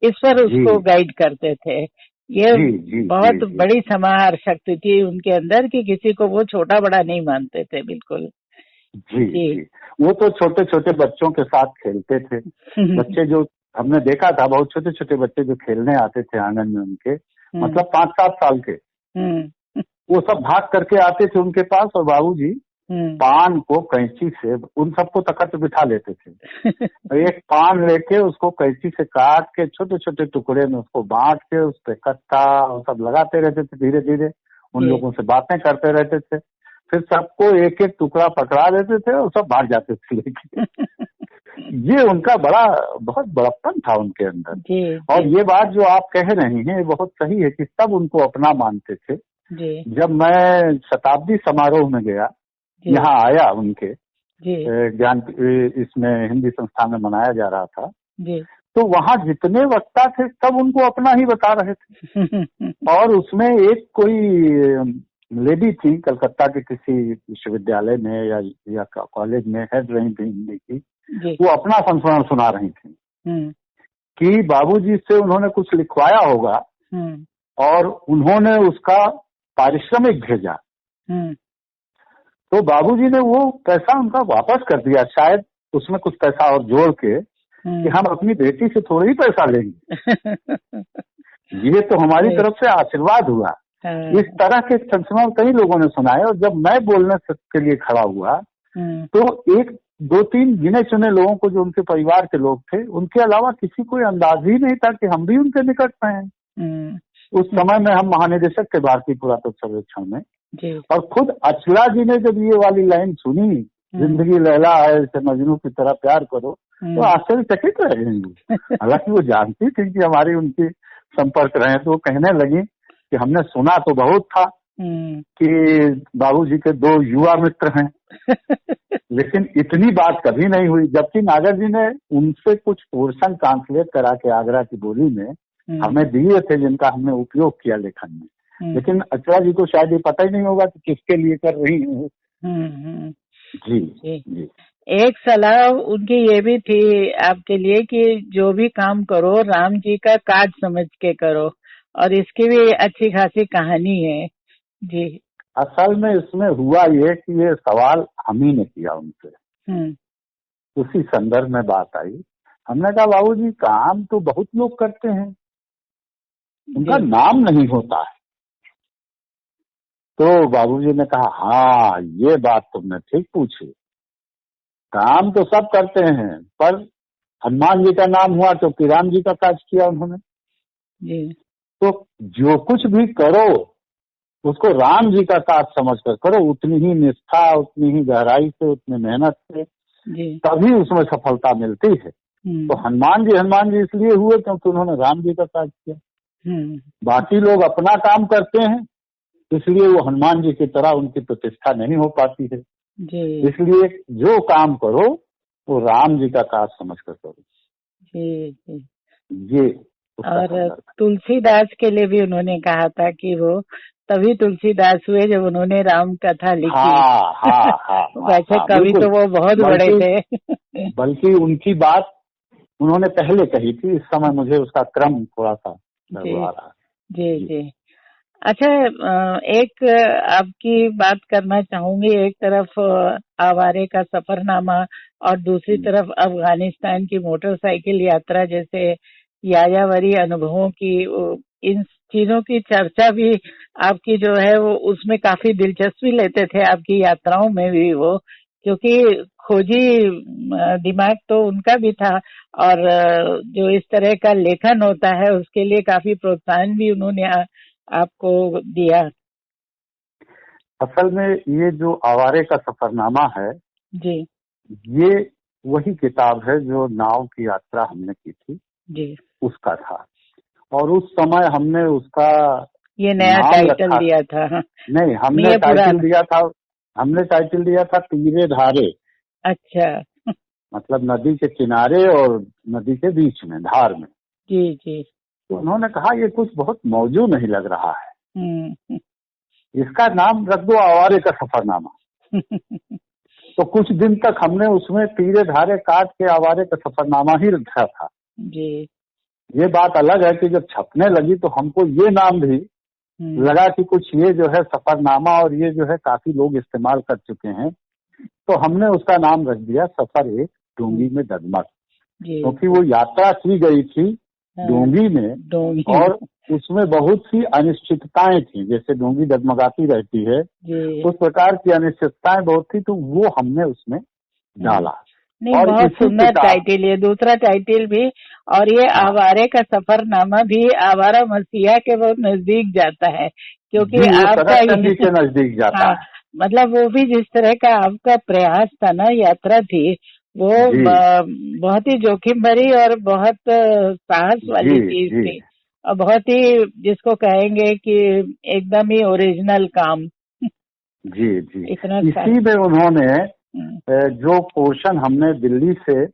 इस पर उसको गाइड करते थे। ये बहुत बड़ी समाहार शक्ति थी उनके अंदर कि किसी को वो छोटा बड़ा नहीं मानते थे बिल्कुल। जी। वो तो छोटे छोटे बच्चों के साथ खेलते थे। बच्चे जो हमने देखा था, बहुत छोटे छोटे बच्चे जो खेलने आते थे आंगन में उनके, मतलब 5-7 साल के, वो सब भाग करके आते थे उनके पास और बाबूजी पान को कैंची से उन सबको तखत बिठा लेते थे। एक पान लेके उसको कैंची से काट के छोटे छोटे टुकड़े में उसको बांट के उस पे कट्टा और सब लगाते रहते थे। धीरे धीरे उन लोगों से बातें करते रहते थे, फिर सबको एक एक टुकड़ा पकड़ा देते थे और सब भाग जाते थे लेके। ये उनका बहुत बड़प्पन था उनके अंदर। और ये बात जो आप कह रही हैं ये बहुत सही है कि सब उनको अपना मानते थे। जब मैं शताब्दी समारोह में गया, यहाँ आया उनके ज्ञान इसमें हिंदी संस्थान में मनाया जा रहा था, तो वहाँ जितने वक्ता थे सब उनको अपना ही बता रहे थे। और उसमें एक कोई लेडी थी कलकत्ता के किसी विश्वविद्यालय में या कॉलेज में हेड रही थी हिंदी की, वो अपना संस्मरण सुना रही थी कि बाबूजी से उन्होंने कुछ लिखवाया होगा और उन्होंने उसका पारिश्रमिक भेजा, तो बाबूजी ने वो पैसा उनका वापस कर दिया, शायद उसमें कुछ पैसा और जोड़ के कि हम अपनी बेटी से थोड़ा ही पैसा लेंगे, ये तो हमारी तरफ से आशीर्वाद हुआ। इस तरह के संस्मरण कई लोगों ने सुनाए। और जब मैं बोलने के लिए खड़ा हुआ तो 1-2-3 गिने चुने लोगों को, जो उनके परिवार के लोग थे, उनके अलावा किसी को अंदाज ही नहीं था कि हम भी उनके निकट में हैं। उस समय में हम महानिदेशक थे भारतीय पुरातत्व सर्वेक्षण में, और खुद अचला जी ने जब ये वाली लाइन सुनी, जिंदगी लैला है इसे मजनू की तरह प्यार करो, तो आश्चर्यचकित रह गई। हालांकि वो जानती थी कि हमारी उनकी संपर्क रहे, तो वो कहने लगी कि हमने सुना तो बहुत था कि बाबूजी के 2 युवा मित्र हैं, लेकिन इतनी बात कभी नहीं हुई। जबकि नागर जी ने उनसे कुछ पोर्शन ट्रांसलेट करा के आगरा की बोली में हमें दिए थे, जिनका हमने उपयोग किया लेखन में, लेकिन अचला जी को शायद ये पता ही नहीं होगा कि किसके लिए कर रही है। जी। एक सलाह उनकी ये भी थी आपके लिए कि जो भी काम करो राम जी का काज समझ के करो, और इसकी भी अच्छी खासी कहानी है। जी। असल में इसमें हुआ ये कि ये सवाल हम ही ने किया उनसे, उसी संदर्भ में बात आई। हमने कहा बाबूजी काम तो बहुत लोग करते हैं, उनका नाम नहीं होता है। तो बाबूजी ने कहा हाँ ये बात तुमने ठीक पूछी, काम तो सब करते हैं, पर हनुमान जी का नाम हुआ क्योंकि राम जी का काज किया उन्होंने। तो जो कुछ भी करो उसको राम जी का काज समझ कर करो, उतनी ही निष्ठा, उतनी ही गहराई से, उतनी मेहनत से, तभी उसमें सफलता मिलती है। तो हनुमान जी इसलिए हुए क्योंकि उन्होंने राम जी का काज किया। बाकी लोग अपना काम करते हैं, इसलिए वो हनुमान जी की तरह उनकी प्रतिष्ठा नहीं हो पाती है। इसलिए जो काम करो वो राम जी का काज समझ कर करो। ये और तुलसीदास के लिए भी उन्होंने कहा था कि वो तभी तुलसीदास हुए जब उन्होंने राम कथा लिखी। हाँ, वैसे कवि तो वो बहुत बड़े थे। बल्कि उनकी बात उन्होंने पहले कही थी, इस समय मुझे उसका क्रम थोड़ा सा आ रहा है। जी जी। अच्छा, एक आपकी बात करना चाहूंगी। एक तरफ आवारे का सफरनामा और दूसरी तरफ अफगानिस्तान की मोटरसाइकिल यात्रा जैसे यायावरी अनुभवों की, इन चीजों की चर्चा भी आपकी जो है वो उसमें काफी दिलचस्पी लेते थे आपकी यात्राओं में भी वो, क्योंकि खोजी दिमाग तो उनका भी था और जो इस तरह का लेखन होता है उसके लिए काफी प्रोत्साहन भी उन्होंने आपको दिया। असल में ये जो आवारे का सफरनामा है जी, ये वही किताब है जो नाव की यात्रा हमने की थी जी, उसका था। और उस समय हमने उसका ये नया टाइटल दिया था। नहीं, हमने टाइटल दिया था तीरे धारे। अच्छा। मतलब नदी के किनारे और नदी के बीच में, धार में। जी जी। तो उन्होंने कहा ये कुछ बहुत मौजू नहीं लग रहा है, इसका नाम रख दो आवारे का सफरनामा। तो कुछ दिन तक हमने उसमें तीरे धारे काट के आवारे का सफरनामा ही रखा था। जी। ये बात अलग है कि जब छपने लगी तो हमको ये नाम भी लगा कि कुछ ये जो है सफरनामा, और ये जो है काफी लोग इस्तेमाल कर चुके हैं, तो हमने उसका नाम रख दिया सफर एक डोंगी में डगमग, क्योंकि वो यात्रा की गई थी डोंगी में और उसमें बहुत सी अनिश्चितताएं थी। जैसे डोंगी डगमगाती रहती है उस प्रकार की अनिश्चितताएं बहुत थी, तो वो हमने उसमें डाला। नहीं, और बहुत सुंदर टाइटल, ये दूसरा टाइटल भी। और ये आवारे का सफरनामा भी आवारा मसीहा के बहुत नजदीक जाता है, क्योंकि आपका के नजदीक जाता है। मतलब वो भी जिस तरह का आपका प्रयास था ना, यात्रा थी वो बहुत ही जोखिम भरी और बहुत साहस वाली चीज थी, और बहुत ही जिसको कहेंगे कि एकदम ही ओरिजिनल काम। जी जी। इसी में उन्होंने जो पोर्शन हमने दिल्ली से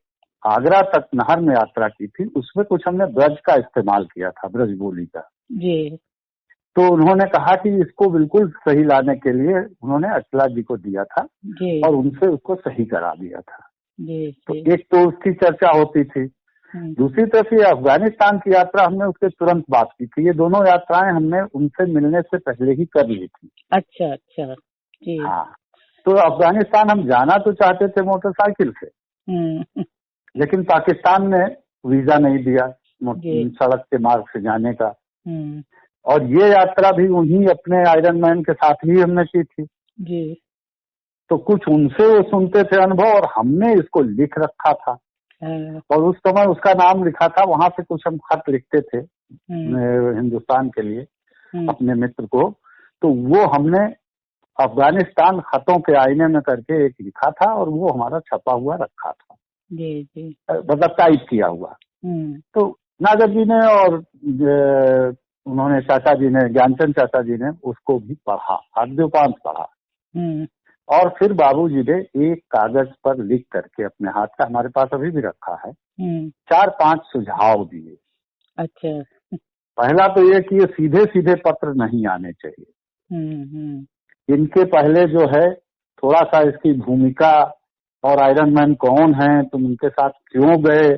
आगरा तक नहर में यात्रा की थी उसमें कुछ हमने ब्रज का इस्तेमाल किया था, ब्रज बोली का। जी। तो उन्होंने कहा कि इसको बिल्कुल सही लाने के लिए उन्होंने अचला जी को दिया था और उनसे उसको सही करा दिया था। जी। तो एक तो उसकी चर्चा होती थी, दूसरी तरफ ये अफगानिस्तान की यात्रा हमने उसके तुरंत बात की थी। ये दोनों यात्राएं हमने उनसे मिलने से पहले ही कर ली थी। अच्छा अच्छा। जी। हाँ, तो अफगानिस्तान हम जाना तो चाहते थे मोटरसाइकिल से, लेकिन पाकिस्तान ने वीजा नहीं दिया सड़क के मार्ग से जाने का। और ये यात्रा भी उन्हीं अपने आयरन मैन के साथ ही हमने की थी। जी। तो कुछ उनसे वो सुनते थे अनुभव और हमने इसको लिख रखा था। और उस समय उसका नाम लिखा था, वहां से कुछ हम खत लिखते थे हिंदुस्तान के लिए अपने मित्र को, तो वो हमने अफगानिस्तान खतों के आईने में करके एक लिखा था और वो हमारा छपा हुआ रखा था। जी जी। मतलब टाइप किया हुआ। तो नागर जी ने और उन्होंने चाचा जी ने, ज्ञानचंद चाचा जी ने उसको भी पढ़ा, आद्योपांत पढ़ा। और फिर बाबूजी ने एक कागज पर लिख करके अपने हाथ का, हमारे पास अभी भी रखा है, 4-5 सुझाव दिए। अच्छा। पहला तो ये कि ये सीधे सीधे पत्र नहीं आने चाहिए। इनके पहले जो है थोड़ा सा इसकी भूमिका और आयरन मैन कौन है, तुम उनके साथ क्यों गए,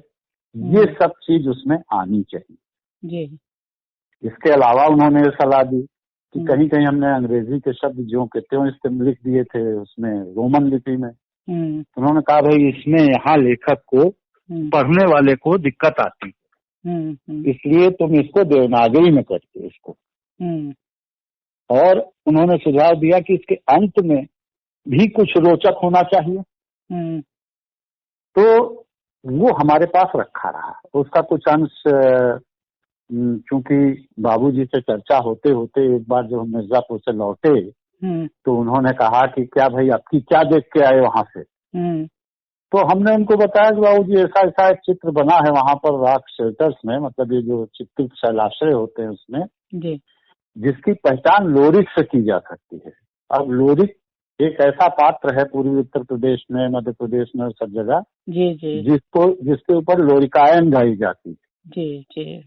ये सब चीज उसमें आनी चाहिए। जी। इसके अलावा उन्होंने सलाह दी कि कहीं कहीं हमने अंग्रेजी के शब्द जो के त्यों इसमें लिख दिए थे उसमें रोमन लिपि में। उन्होंने कहा भाई इसमें यहाँ लेखक को, पढ़ने वाले को दिक्कत आती है, इसलिए तुम इसको देवनागरी में करके इसको। और उन्होंने सुझाव दिया कि इसके अंत में भी कुछ रोचक होना चाहिए। तो वो हमारे पास रखा रहा, उसका कुछ अंश चूंकि बाबूजी से चर्चा होते होते एक बार जब हम मिर्जापुर से लौटे तो उन्होंने कहा कि क्या भाई आपकी क्या देख के आए वहां से। तो हमने उनको बताया कि बाबूजी ऐसा ऐसा एक चित्र बना है वहां पर रॉक शेल्टर्स में, मतलब ये जो चित्रित शैलाश्रय होते हैं उसमें, जिसकी पहचान लोरिक से की जा सकती है। अब लोरिक एक ऐसा पात्र है पूर्वी उत्तर प्रदेश में, मध्य प्रदेश में और सब जगह, जिसके ऊपर लोरिकायन गाई जाती है। जी जी।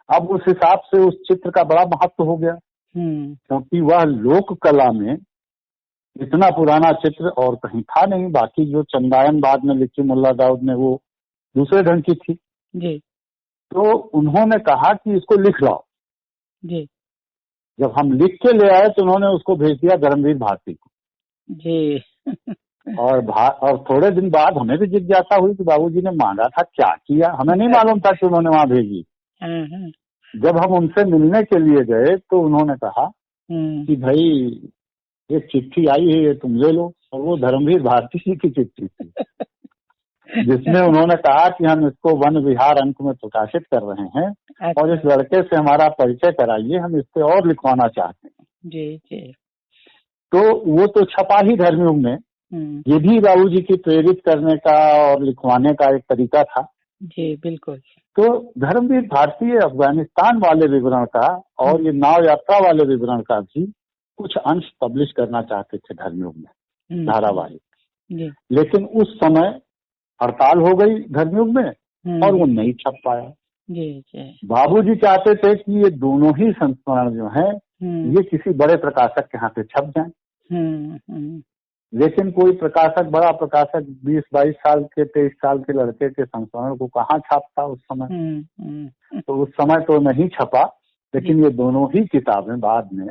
अब उस हिसाब से उस चित्र का बड़ा महत्व हो गया, क्योंकि वह लोक कला में इतना पुराना चित्र और कहीं था नहीं। बाकी जो चंदायन बाद में लिखी मुल्ला दाऊद ने, वो दूसरे ढंग की थी जी। तो उन्होंने कहा कि इसको लिख लाओ जी। जब हम लिख के ले आए तो उन्होंने उसको भेज दिया धर्मवीर भारती को जी। और थोड़े दिन बाद हमें भी जिज्ञासा हुई कि बाबूजी ने मांगा था, क्या किया, हमें नहीं मालूम था कि उन्होंने वहां भेजी। जब हम उनसे मिलने के लिए गए तो उन्होंने कहा कि भाई एक चिट्ठी आई है, ये तुम ले लो। और वो धर्मवीर भारती जी की चिट्ठी थी जिसमें उन्होंने कहा कि हम इसको वन विहार अंक में प्रकाशित कर रहे हैं और इस लड़के से हमारा परिचय कराइए, हम इस पे और लिखवाना चाहते हैं। जी जी। तो वो तो छपा ही धर्मयुग में। ये भी बाबूजी की प्रेरित करने का और लिखवाने का एक तरीका था। जी बिल्कुल। तो धर्मवीर भारती अफगानिस्तान वाले विवरण का और ये नाव यात्रा वाले विवरण का भी कुछ अंश पब्लिश करना चाहते थे धर्मयुग में, धारावाहिक। लेकिन उस समय हड़ताल हो गई धर्मयुग में और वो नहीं छप पाया। बाबूजी चाहते थे कि ये दोनों ही संस्करण जो हैं ये किसी बड़े प्रकाशक के हाथ पे छप जाएं। लेकिन कोई प्रकाशक, बड़ा प्रकाशक 20-22 साल के 23 साल के लड़के के संस्करण को कहाँ छापता उस समय। तो उस समय तो नहीं छपा, लेकिन ये दोनों ही किताबें बाद में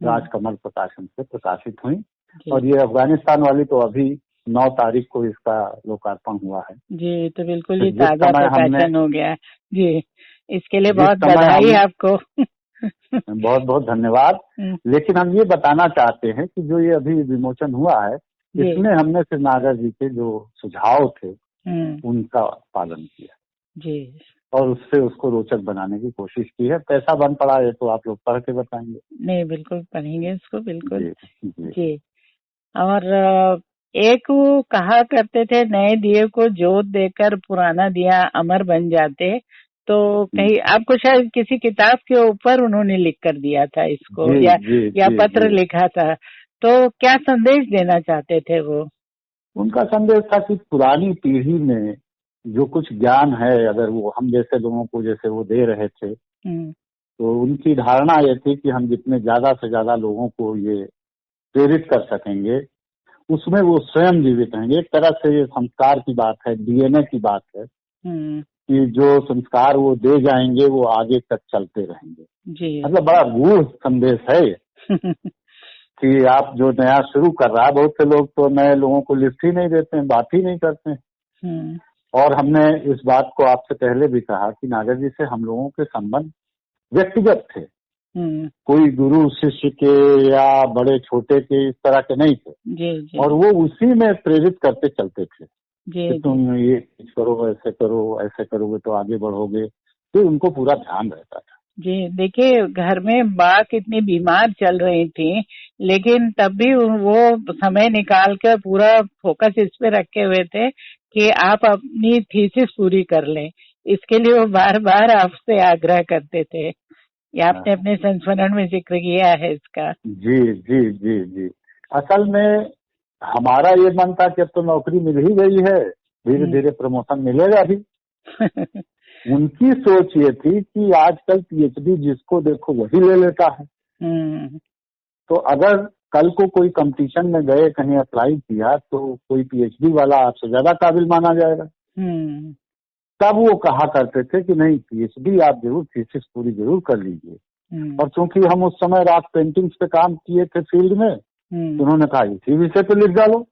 राजकमल प्रकाशन से प्रकाशित हुई। और ये अफगानिस्तान वाली तो अभी 9 तारीख को इसका लोकार्पण हुआ है। जी, तो बिल्कुल ही ताजा प्रकाशन हो गया जी। इसके लिए बहुत बधाई आपको। बहुत बहुत धन्यवाद। लेकिन हम ये बताना चाहते हैं कि जो ये अभी विमोचन हुआ है इसमें हमने श्री नागर जी के जो सुझाव थे उनका पालन किया जी और उससे उसको रोचक बनाने की कोशिश की है। कैसा बन पड़ा है तो आप लोग पढ़ के बताएंगे। नहीं, बिल्कुल पढ़ेंगे इसको, बिल्कुल जी। और एक वो कहा करते थे, नए दिए को जोत देकर पुराना दिया अमर बन जाते। तो कहीं आपको शायद किसी किताब के ऊपर उन्होंने लिख कर दिया था इसको, या पत्र लिखा था। तो क्या संदेश देना चाहते थे वो? उनका संदेश था कि पुरानी पीढ़ी में जो कुछ ज्ञान है, अगर वो हम जैसे लोगों को जैसे वो दे रहे थे तो उनकी धारणा ये थी कि हम जितने ज्यादा से ज्यादा लोगों को ये प्रेरित कर सकेंगे उसमें वो स्वयं जीवित रहेंगे। एक तरह से ये संस्कार की बात है, डीएनए की बात है कि जो संस्कार वो दे जाएंगे वो आगे तक चलते रहेंगे। मतलब बड़ा गूढ़ संदेश है कि आप जो नया शुरू कर रहा है, बहुत से लोग तो नए लोगों को लिस्ट ही नहीं देते हैं, बात ही नहीं करते हैं। और हमने इस बात को आपसे पहले भी कहा कि नागर जी से हम लोगों के संबंध व्यक्तिगत थे, कोई गुरु शिष्य के या बड़े छोटे के इस तरह के नहीं थे। और वो उसी में प्रेरित करते चलते थे कि तुम ये करो, ऐसे करोगे तो आगे बढ़ोगे। तो उनको पूरा ध्यान रहता था। जी, देखिए घर में माँ कितनी बीमार चल रही थी, लेकिन तब भी वो समय निकाल कर पूरा फोकस इस पे रखे हुए थे कि आप अपनी थीसिस पूरी कर लें। इसके लिए वो बार बार आपसे आग्रह करते थे। आपने अपने संस्मरण में जिक्र किया है इसका। जी जी जी जी। असल में हमारा ये मन था कि अब तो नौकरी मिल ही गई है, धीरे धीरे प्रमोशन मिलेगा भी। उनकी सोच ये थी कि आजकल पीएचडी जिसको देखो वही ले लेता है। तो अगर कल को कोई कंपटीशन में गए, कहीं अप्लाई किया तो कोई पीएचडी वाला आपसे ज्यादा काबिल माना जाएगा। तब वो कहा करते थे कि नहीं, पीएचडी आप जरूर थीसिस पूरी जरूर कर लीजिए। और चूंकि हम उस समय रात पेंटिंग्स पे काम किए थे फील्ड में, तो उन्होंने कहा इसी विषय पे लिख डालो।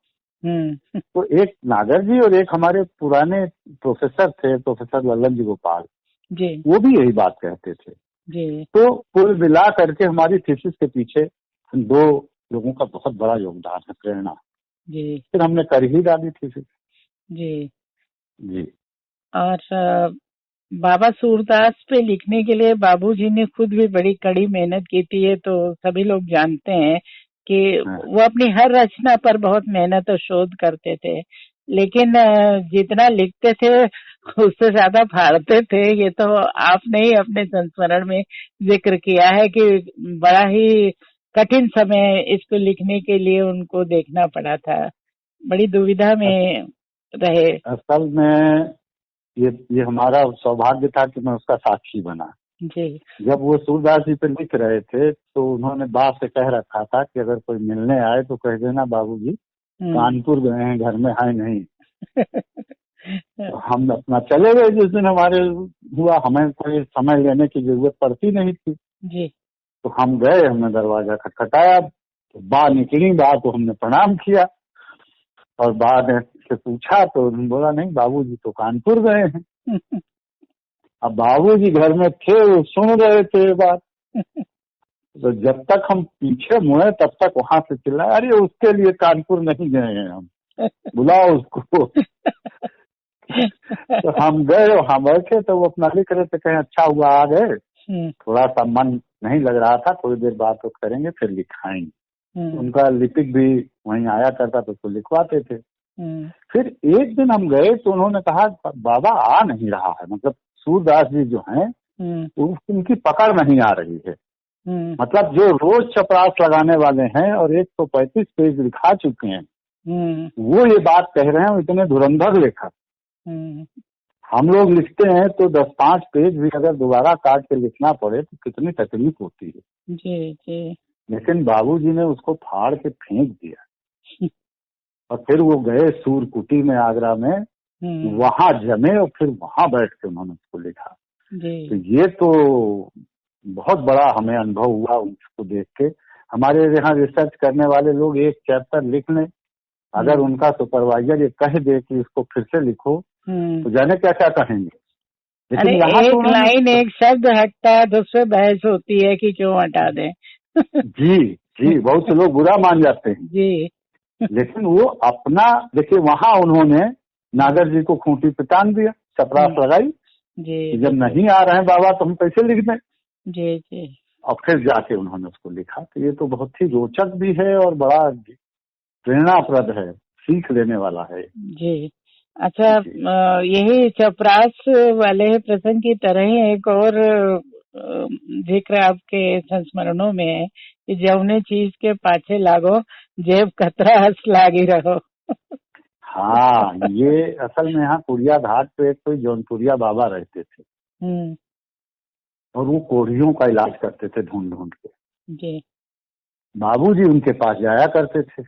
तो एक नागर जी और एक हमारे पुराने प्रोफेसर थे, प्रोफेसर लल्लन जी गोपाल जी, वो भी यही बात कहते थे जी। तो कुल मिला करके हमारी थीसिस के पीछे 2 लोगों का बहुत बड़ा योगदान है, प्रेरणा जी। फिर हमने कर ही डाली थीसिस जी जी। और बाबा सूरदास पे लिखने के लिए बाबूजी ने खुद भी बड़ी कड़ी मेहनत की थी। ये तो सभी लोग जानते हैं कि वो अपनी हर रचना पर बहुत मेहनत और शोध करते थे, लेकिन जितना लिखते थे उससे ज्यादा फाड़ते थे। ये तो आपने ही अपने संस्मरण में जिक्र किया है कि बड़ा ही कठिन समय इसको लिखने के लिए उनको देखना पड़ा था, बड़ी दुविधा में रहे। असल में ये हमारा सौभाग्य था कि मैं उसका साक्षी बना। जी। जब वो सूरदास जी पे लिख रहे थे तो उन्होंने बाप से कह रखा था कि अगर कोई मिलने आए तो कह देना बाबूजी कानपुर गए हैं, घर में है नहीं। तो हम अपना चले गए। जिस दिन हमारे हुआ, हमें कोई समय लेने की जरूरत पड़ती नहीं थी जी। तो हम गए, हमने दरवाजा खटखटाया तो बा निकली। बा को हमने प्रणाम किया और बा ने से पूछा तो उन्होंने बोला नहीं बाबूजी तो कानपुर गए हैं। अब बाबूजी घर में थे, वो सुन रहे थे ये बात। तो जब तक हम पीछे मुड़े तब तक वहां से चिल्लाए, अरे उसके लिए कानपुर नहीं गए हैं हम, बुलाओ उसको। तो हम गए, वहां बैठे तो वो अपना लिख रहे थे। कहें अच्छा हुआ आ गए, थोड़ा सा मन नहीं लग रहा था, थोड़ी देर बात करेंगे फिर लिखाएंगे। उनका लिपिक भी वहीं आया करता तो उसको लिखवाते थे। फिर एक दिन हम गए तो उन्होंने कहा बाबा आ नहीं रहा है, मतलब सूरदास जी जो हैं उनकी पकड़ नहीं आ रही है। मतलब जो रोज चपरास लगाने वाले हैं और 135 पेज लिखा चुके हैं वो ये बात कह रहे हैं, इतने धुरंधर लेखक। हम लोग लिखते हैं तो 10-5 पेज भी अगर दोबारा काट के लिखना पड़े तो कितनी तकलीफ होती है। जी जी। लेकिन बाबूजी ने उसको फाड़ के फेंक दिया और फिर वो गए सूरकुटी में आगरा में, वहां जमे और फिर वहां बैठ के उन्होंने उसको लिखा। तो ये तो बहुत बड़ा हमें अनुभव हुआ उसको देख के। हमारे यहाँ रिसर्च करने वाले लोग एक चैप्टर लिख लें, अगर उनका सुपरवाइजर ये कह दे कि इसको फिर से लिखो तो जाने क्या क्या कहेंगे। लेकिन एक लाइन एक शब्द हटता है तो उससे बहस होती है कि क्यों हटा दें। जी जी, बहुत से लोग बुरा मान जाते हैं जी। लेकिन वो अपना देखिए, वहां उन्होंने नागर जी को खूंटी पे टांग दिया, चपरास लगाई जी। जब नहीं आ रहे हैं बाबा तो हम कैसे लिख दें। जी जी। और फिर जाके उन्होंने उसको लिखा। तो ये तो बहुत ही रोचक भी है और बड़ा प्रेरणाप्रद है, सीख लेने वाला है। जी। अच्छा, यही चपरास वाले प्रसंग की तरह ही एक और जिक्र आपके संस्मरणों में है कि जौने चीज के पाछे लागो जेब कतरा हंस लागी रहो। हाँ, ये असल में यहाँ पुरिया घाट पे एक कोई जौनपुरिया बाबा रहते थे और वो कोढ़ियों का इलाज करते थे ढूंढ ढूंढ के। जी। बाबूजी उनके पास जाया करते थे।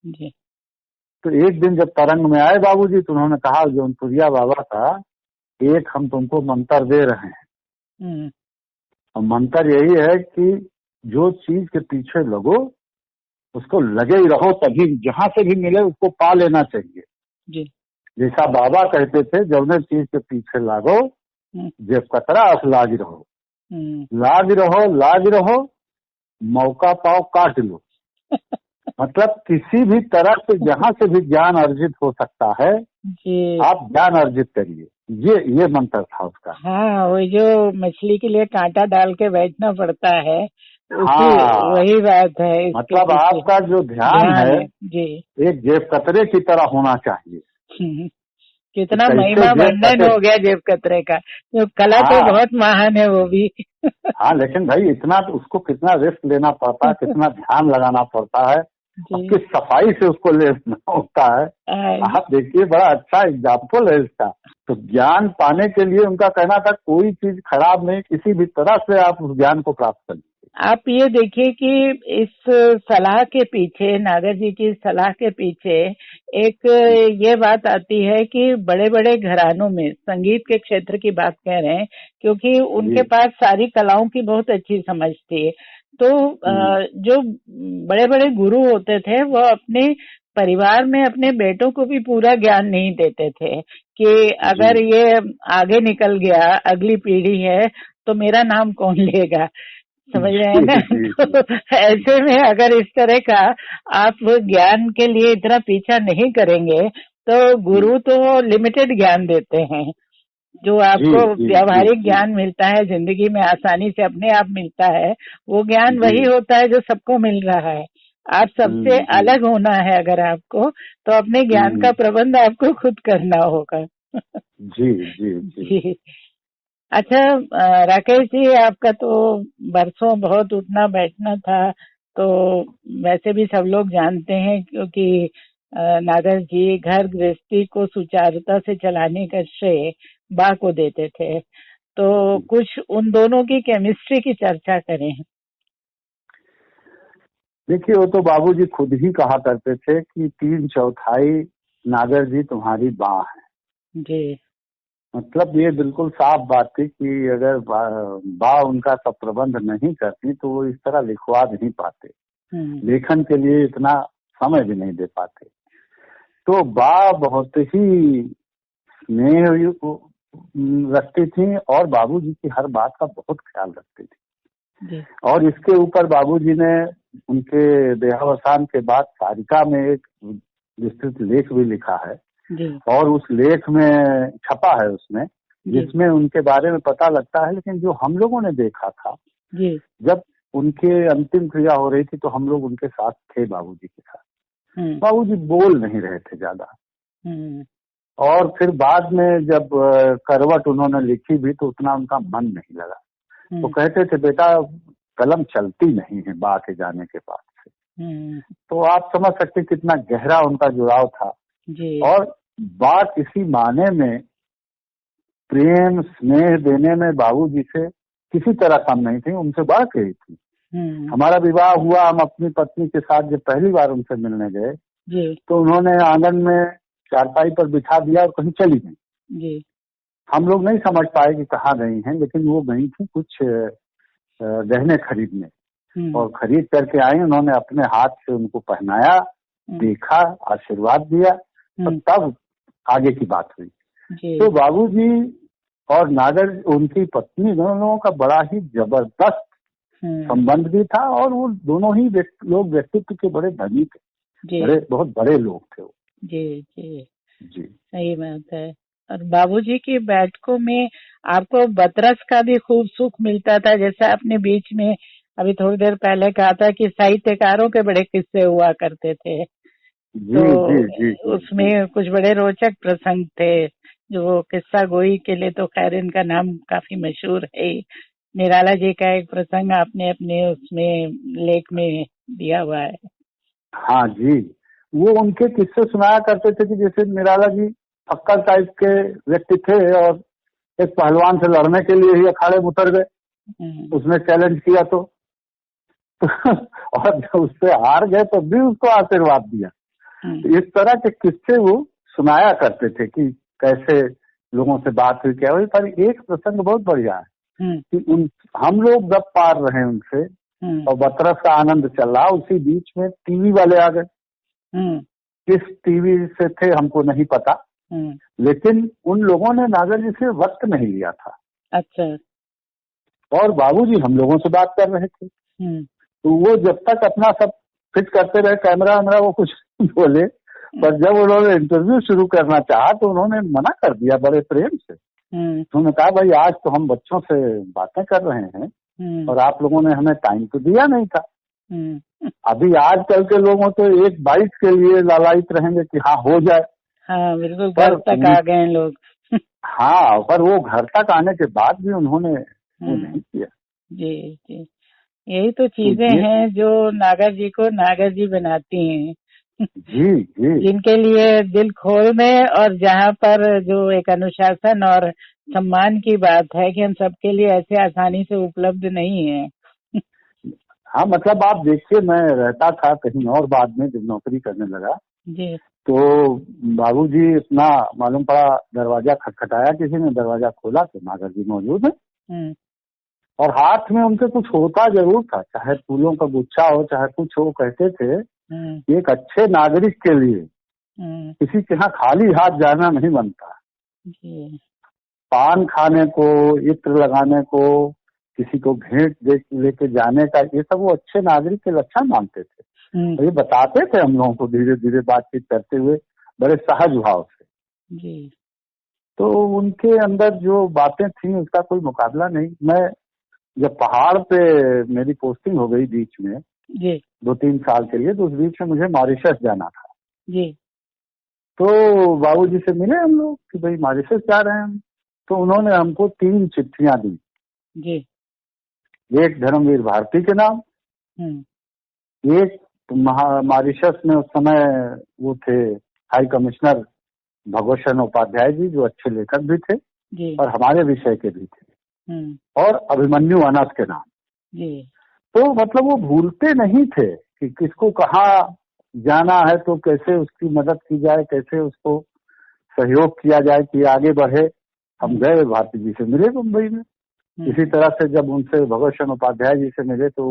जी। तो एक दिन जब तरंग में आए बाबूजी तो उन्होंने कहा जौनपुरिया बाबा का एक हम तुमको मंत्र दे रहे हैं और मंत्र यही है कि जो चीज के पीछे लगो उसको लगे ही रहो, तभी जहां से भी मिले उसको पा लेना चाहिए। जी। जैसा बाबा कहते थे जौने चीज के पीछे लागो जेब कतरा अस लागी रहो, लागी रहो, मौका पाओ काट लो। मतलब किसी भी तरह से जहाँ से भी ज्ञान अर्जित हो सकता है जी। आप ज्ञान अर्जित करिए, ये मंत्र था उसका। हाँ, वो जो मछली के लिए कांटा डाल के बैठना पड़ता है हाँ, वही बात है। मतलब आपका जो ध्यान है जी एक जेब कतरे की तरह होना चाहिए। कितना महिमा वर्णन हो गया जेब कतरे का, जो कला तो बहुत महान है वो भी। हाँ, लेकिन भाई इतना उसको कितना रिस्क लेना पड़ता है, कितना ध्यान लगाना पड़ता है, किस सफाई से उसको लेना होता है। आप देखिए, बड़ा अच्छा एग्जाम्पल है इसका। तो ज्ञान पाने के लिए उनका कहना था कोई चीज खराब नहीं, किसी भी तरह से आप उस ज्ञान को प्राप्त करें। आप ये देखिए कि इस सलाह के पीछे, नागर जी की सलाह के पीछे एक ये बात आती है कि बड़े बड़े घरानों में, संगीत के क्षेत्र की बात कह रहे हैं, क्योंकि उनके पास सारी कलाओं की बहुत अच्छी समझ थी। तो जो बड़े बड़े गुरु होते थे वो अपने परिवार में अपने बेटों को भी पूरा ज्ञान नहीं देते थे कि अगर ये आगे निकल गया, अगली पीढ़ी है तो मेरा नाम कौन लेगा, समझ रहे हैं ना। तो ऐसे में अगर इस तरह का आप ज्ञान के लिए इतना पीछा नहीं करेंगे तो गुरु तो लिमिटेड ज्ञान देते हैं। जो आपको व्यावहारिक ज्ञान मिलता है, जिंदगी में आसानी से अपने आप मिलता है, वो ज्ञान वही होता है जो सबको मिल रहा है। आप सबसे अलग होना है अगर आपको, तो अपने ज्ञान का प्रबंध आपको खुद करना होगा। जी जी जी। अच्छा राकेश जी, आपका तो बरसों बहुत उठना बैठना था, तो वैसे भी सब लोग जानते हैं क्योंकि नागर जी घर गृहस्थी को सुचारुता से चलाने का श्रेय बा को देते थे। तो कुछ उन दोनों की केमिस्ट्री की चर्चा करें। देखिए, वो तो बाबूजी खुद ही कहा करते थे कि 3/4 नागर जी तुम्हारी बाँ है जी। मतलब ये बिल्कुल साफ बात थी कि अगर बा उनका सब प्रबंध नहीं करती तो वो इस तरह लिखवा नहीं पाते, लेखन के लिए इतना समय भी नहीं दे पाते। तो बा बहुत ही स्नेह रखती थी और बाबूजी की हर बात का बहुत ख्याल रखती थी। और इसके ऊपर बाबूजी ने उनके देहावसान के बाद सारिका में एक विस्तृत लेख भी लिखा है और उस लेख में छपा है उसमें, जिसमें उनके बारे में पता लगता है। लेकिन जो हम लोगों ने देखा था जब उनके अंतिम क्रिया हो रही थी तो हम लोग उनके साथ थे बाबूजी के साथ। बाबूजी बोल नहीं रहे थे ज्यादा। और फिर बाद में जब करवट उन्होंने लिखी भी तो उतना उनका मन नहीं लगा। तो कहते थे बेटा कलम चलती नहीं है बा के जाने के बाद से। तो आप समझ सकते कितना गहरा उनका जुड़ाव था। और बा किसी माने में प्रेम स्नेह देने में बाबूजी से किसी तरह कम नहीं थी, उनसे बढ़ गई थी। हमारा विवाह हुआ, हम अपनी पत्नी के साथ जब पहली बार उनसे मिलने गए तो उन्होंने आंगन में चारपाई पर बिठा दिया और कहीं चली गई। हम लोग नहीं समझ पाए कि कहाँ गई हैं, लेकिन वो गई थी कुछ गहने खरीदने और खरीद करके आई। उन्होंने अपने हाथ से उनको पहनाया, देखा, आशीर्वाद दिया और तब आगे की बात हुई। तो बाबूजी और नागर उनकी पत्नी दोनों का बड़ा ही जबरदस्त संबंध भी था और वो दोनों ही लोग व्यक्तित्व के बड़े धनी थे, बहुत बड़े लोग थे वो। जी सही बात है। और बाबूजी की बैठकों में आपको बतरस का भी खूब सुख मिलता था, जैसा आपने बीच में अभी थोड़ी देर पहले कहा था कि साहित्यकारों के बड़े किस्से हुआ करते थे। तो उसमें कुछ बड़े रोचक प्रसंग थे जो किस्सा गोई के लिए तो खैर इनका नाम काफी मशहूर है। निराला जी का एक प्रसंग आपने अपने उसमें लेख में दिया हुआ है। हाँ जी, वो उनके किस्से सुनाया करते थे कि जैसे निराला जी फक्कर टाइप के व्यक्ति थे और एक पहलवान से लड़ने के लिए ही अखाड़े में उतर गए। उसने चैलेंज किया तो और जब उससे हार गए तो भी उसको आशीर्वाद दिया। इस तरह के किस्से वो सुनाया करते थे कि कैसे लोगों से बात हुई, क्या हुई। पर एक प्रसंग बहुत बढ़िया है कि हम लोग जब पार रहे उनसे और बतरस का आनंद चल रहा, उसी बीच में टीवी वाले आ गए। किस टीवी से थे हमको नहीं पता, लेकिन उन लोगों ने नागर जी से वक्त नहीं लिया था। अच्छा। और बाबूजी हम लोगों से बात कर रहे थे। तो वो जब तक अपना सब फिट करते रहे कैमरा वैमरा, वो कुछ बोले, पर जब उन्होंने इंटरव्यू शुरू करना चाहा तो उन्होंने मना कर दिया बड़े प्रेम से। उन्होंने कहा भाई आज तो हम बच्चों से बातें कर रहे हैं और आप लोगों ने हमें टाइम तो दिया नहीं था। अभी आजकल के लोगों तो एक बाइट के लिए लालायित रहेंगे कि हाँ हो जाए। हाँ बिल्कुल, घर तक आ गए लोग। हाँ, पर वो घर तक आने के बाद भी उन्होंने वो नहीं किया। जी यही तो चीजें हैं जो नागर जी को नागर जी बनाती हैं। जी जिनके लिए दिल खोल में, और जहाँ पर जो एक अनुशासन और सम्मान की बात है कि हम सबके लिए ऐसे आसानी से उपलब्ध नहीं है। हाँ मतलब आप देखिए, मैं रहता था कहीं और, बाद में जब नौकरी करने लगा जी तो बाबूजी इतना मालूम पड़ा, दरवाजा खटखटाया, किसी ने दरवाजा खोला तो नागर जी मौजूद है और हाथ में उनके कुछ होता जरूर था, चाहे फूलों का गुच्छा हो चाहे कुछ हो। कहते थे एक अच्छे नागरिक के लिए किसी के यहाँ खाली हाथ जाना नहीं बनता। पान खाने को, इत्र लगाने को, किसी को भेंट लेके जाने का, ये सब वो अच्छे नागरिक के लक्षण मानते थे। तो ये बताते थे हम लोगों को धीरे धीरे बातचीत करते हुए बड़े सहज भाव से। जी। तो उनके अंदर जो बातें थी उसका कोई मुकाबला नहीं। मैं जब पहाड़ पे मेरी पोस्टिंग हो गई बीच में जी 2-3 साल के लिए, तो उस बीच में मुझे मॉरिशस जाना था जी। तो बाबूजी से मिले हम लोग कि भाई मॉरिशस जा रहे हैं हम। तो उन्होंने हमको 3 चिट्ठियां दी जी। एक धर्मवीर भारती के नाम, एक मॉरिशस में उस समय वो थे हाई कमिश्नर भगवत शरण उपाध्याय जी, जो अच्छे लेखक भी थे जी। और हमारे विषय के भी थे। और अभिमन्यु अनस के नाम जी। तो मतलब वो भूलते नहीं थे कि किसको कहाँ जाना है तो कैसे उसकी मदद की जाए, कैसे उसको सहयोग किया जाए कि आगे बढ़े। हम गए भारती जी से मिले मुंबई में, इसी तरह से जब उनसे भगत शरण उपाध्याय जी से मिले तो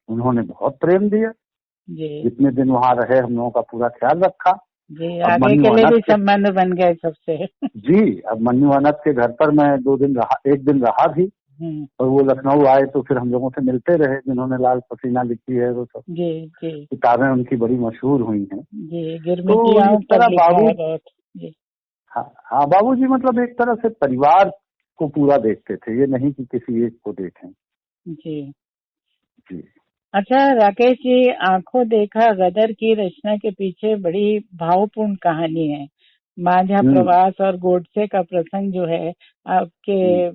उन्होंने बहुत प्रेम दिया जी। जितने दिन वहाँ रहे हम लोगों का पूरा ख्याल रखा जी। आगे के लिए भी संबंध बन गए सबसे। जी। अब मन्नू अनस के घर पर मैं 2 दिन रहा, 1 दिन रहा भी और वो लखनऊ आए तो फिर हम लोगों से मिलते रहे, जिन्होंने लाल पसीना लिखी है वो सब जी जी किताबें उनकी बड़ी मशहूर हुई हैं जी। तो इस तरह बाबू जी। हाँ बाबूजी मतलब एक तरह से परिवार को पूरा देखते थे, ये नहीं कि किसी एक को देखें। जी जी। अच्छा राकेश जी, आंखों देखा गदर की रचना के पीछे बड़ी भावपूर्ण कहानी है। माझा प्रवास और गोडसे का प्रसंग जो है आपके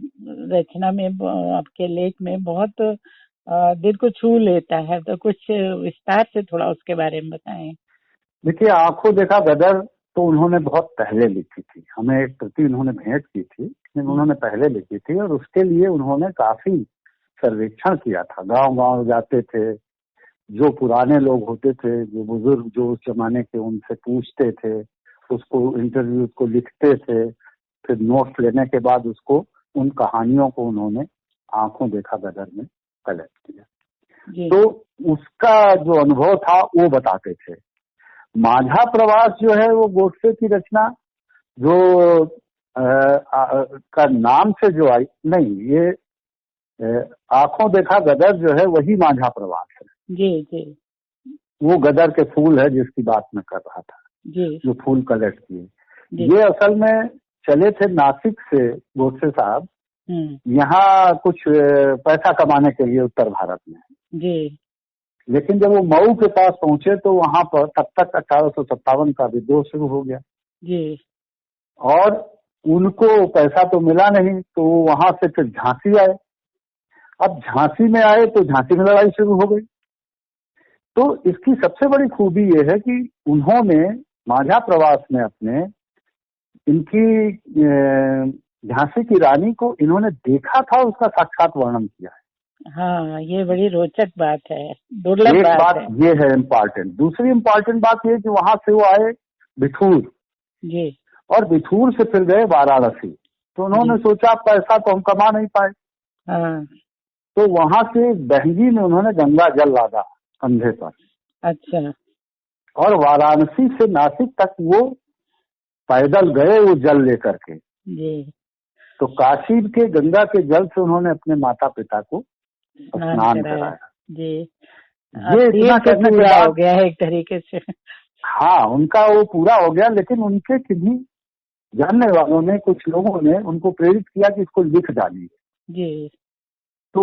रचना में, आपके लेख में बहुत दिल को छू लेता है, तो कुछ विस्तार से थोड़ा उसके बारे में बताएं। देखिए, आंखों देखा गदर तो उन्होंने बहुत पहले लिखी थी, हमें एक प्रति उन्होंने भेंट की थी, लेकिन उन्होंने पहले लिखी थी और उसके लिए उन्होंने काफी सर्वेक्षण किया था। गांव गांव जाते थे, जो पुराने लोग होते थे, जो बुजुर्ग जो उस जमाने के, उनसे पूछते थे, उसको इंटरव्यू को लिखते थे, फिर नोट्स लेने के बाद उसको उन कहानियों को उन्होंने आंखों देखा गदर में कलेक्ट किया। तो उसका जो अनुभव था वो बताते थे। माझा प्रवास जो है वो गोडसे की रचना जो का नाम से जो आई, नहीं, ये आंखों देखा गदर जो है वही माझा प्रवास है। जी जी। वो गदर के फूल है जिसकी बात मैं कर रहा था जी। जो फूल कलेक्ट किए, ये असल में चले थे नासिक से गोडसे साहब यहाँ कुछ पैसा कमाने के लिए उत्तर भारत में जी। लेकिन जब वो मऊ के पास पहुंचे तो वहां पर तब तक 1857 का विद्रोह शुरू हो गया जी। और उनको पैसा तो मिला नहीं, तो वहां से फिर झांसी आए। अब झांसी में आए तो झांसी में लड़ाई शुरू हो गई। तो इसकी सबसे बड़ी खूबी ये है कि उन्होंने माझा प्रवास में अपने इनकी झांसी की रानी को इन्होंने देखा था, उसका साक्षात वर्णन किया है। हाँ, ये बड़ी रोचक बात है, दुर्लभ बात है। ये है इम्पोर्टेंट। दूसरी इम्पोर्टेंट बात ये कि वहां से वो आए बिठूर जी, और बिठूर से फिर गए वाराणसी। तो उन्होंने सोचा पैसा तो हम कमा नहीं पाए, हाँ। तो वहां से बहंगी में उन्होंने गंगा जल लादा कंधे पर। अच्छा। और वाराणसी से नासिक तक वो पैदल गए वो जल लेकर के जी। तो काशी के गंगा के जल से उन्होंने अपने माता पिता को स्नान कराया जी। ये इतना करने के बाद हो गया है एक तरीके से। हाँ, उनका वो पूरा हो गया। लेकिन उनके किन्हीं जानने वालों ने, कुछ लोगों ने उनको प्रेरित किया कि इसको लिख डालिए जी। तो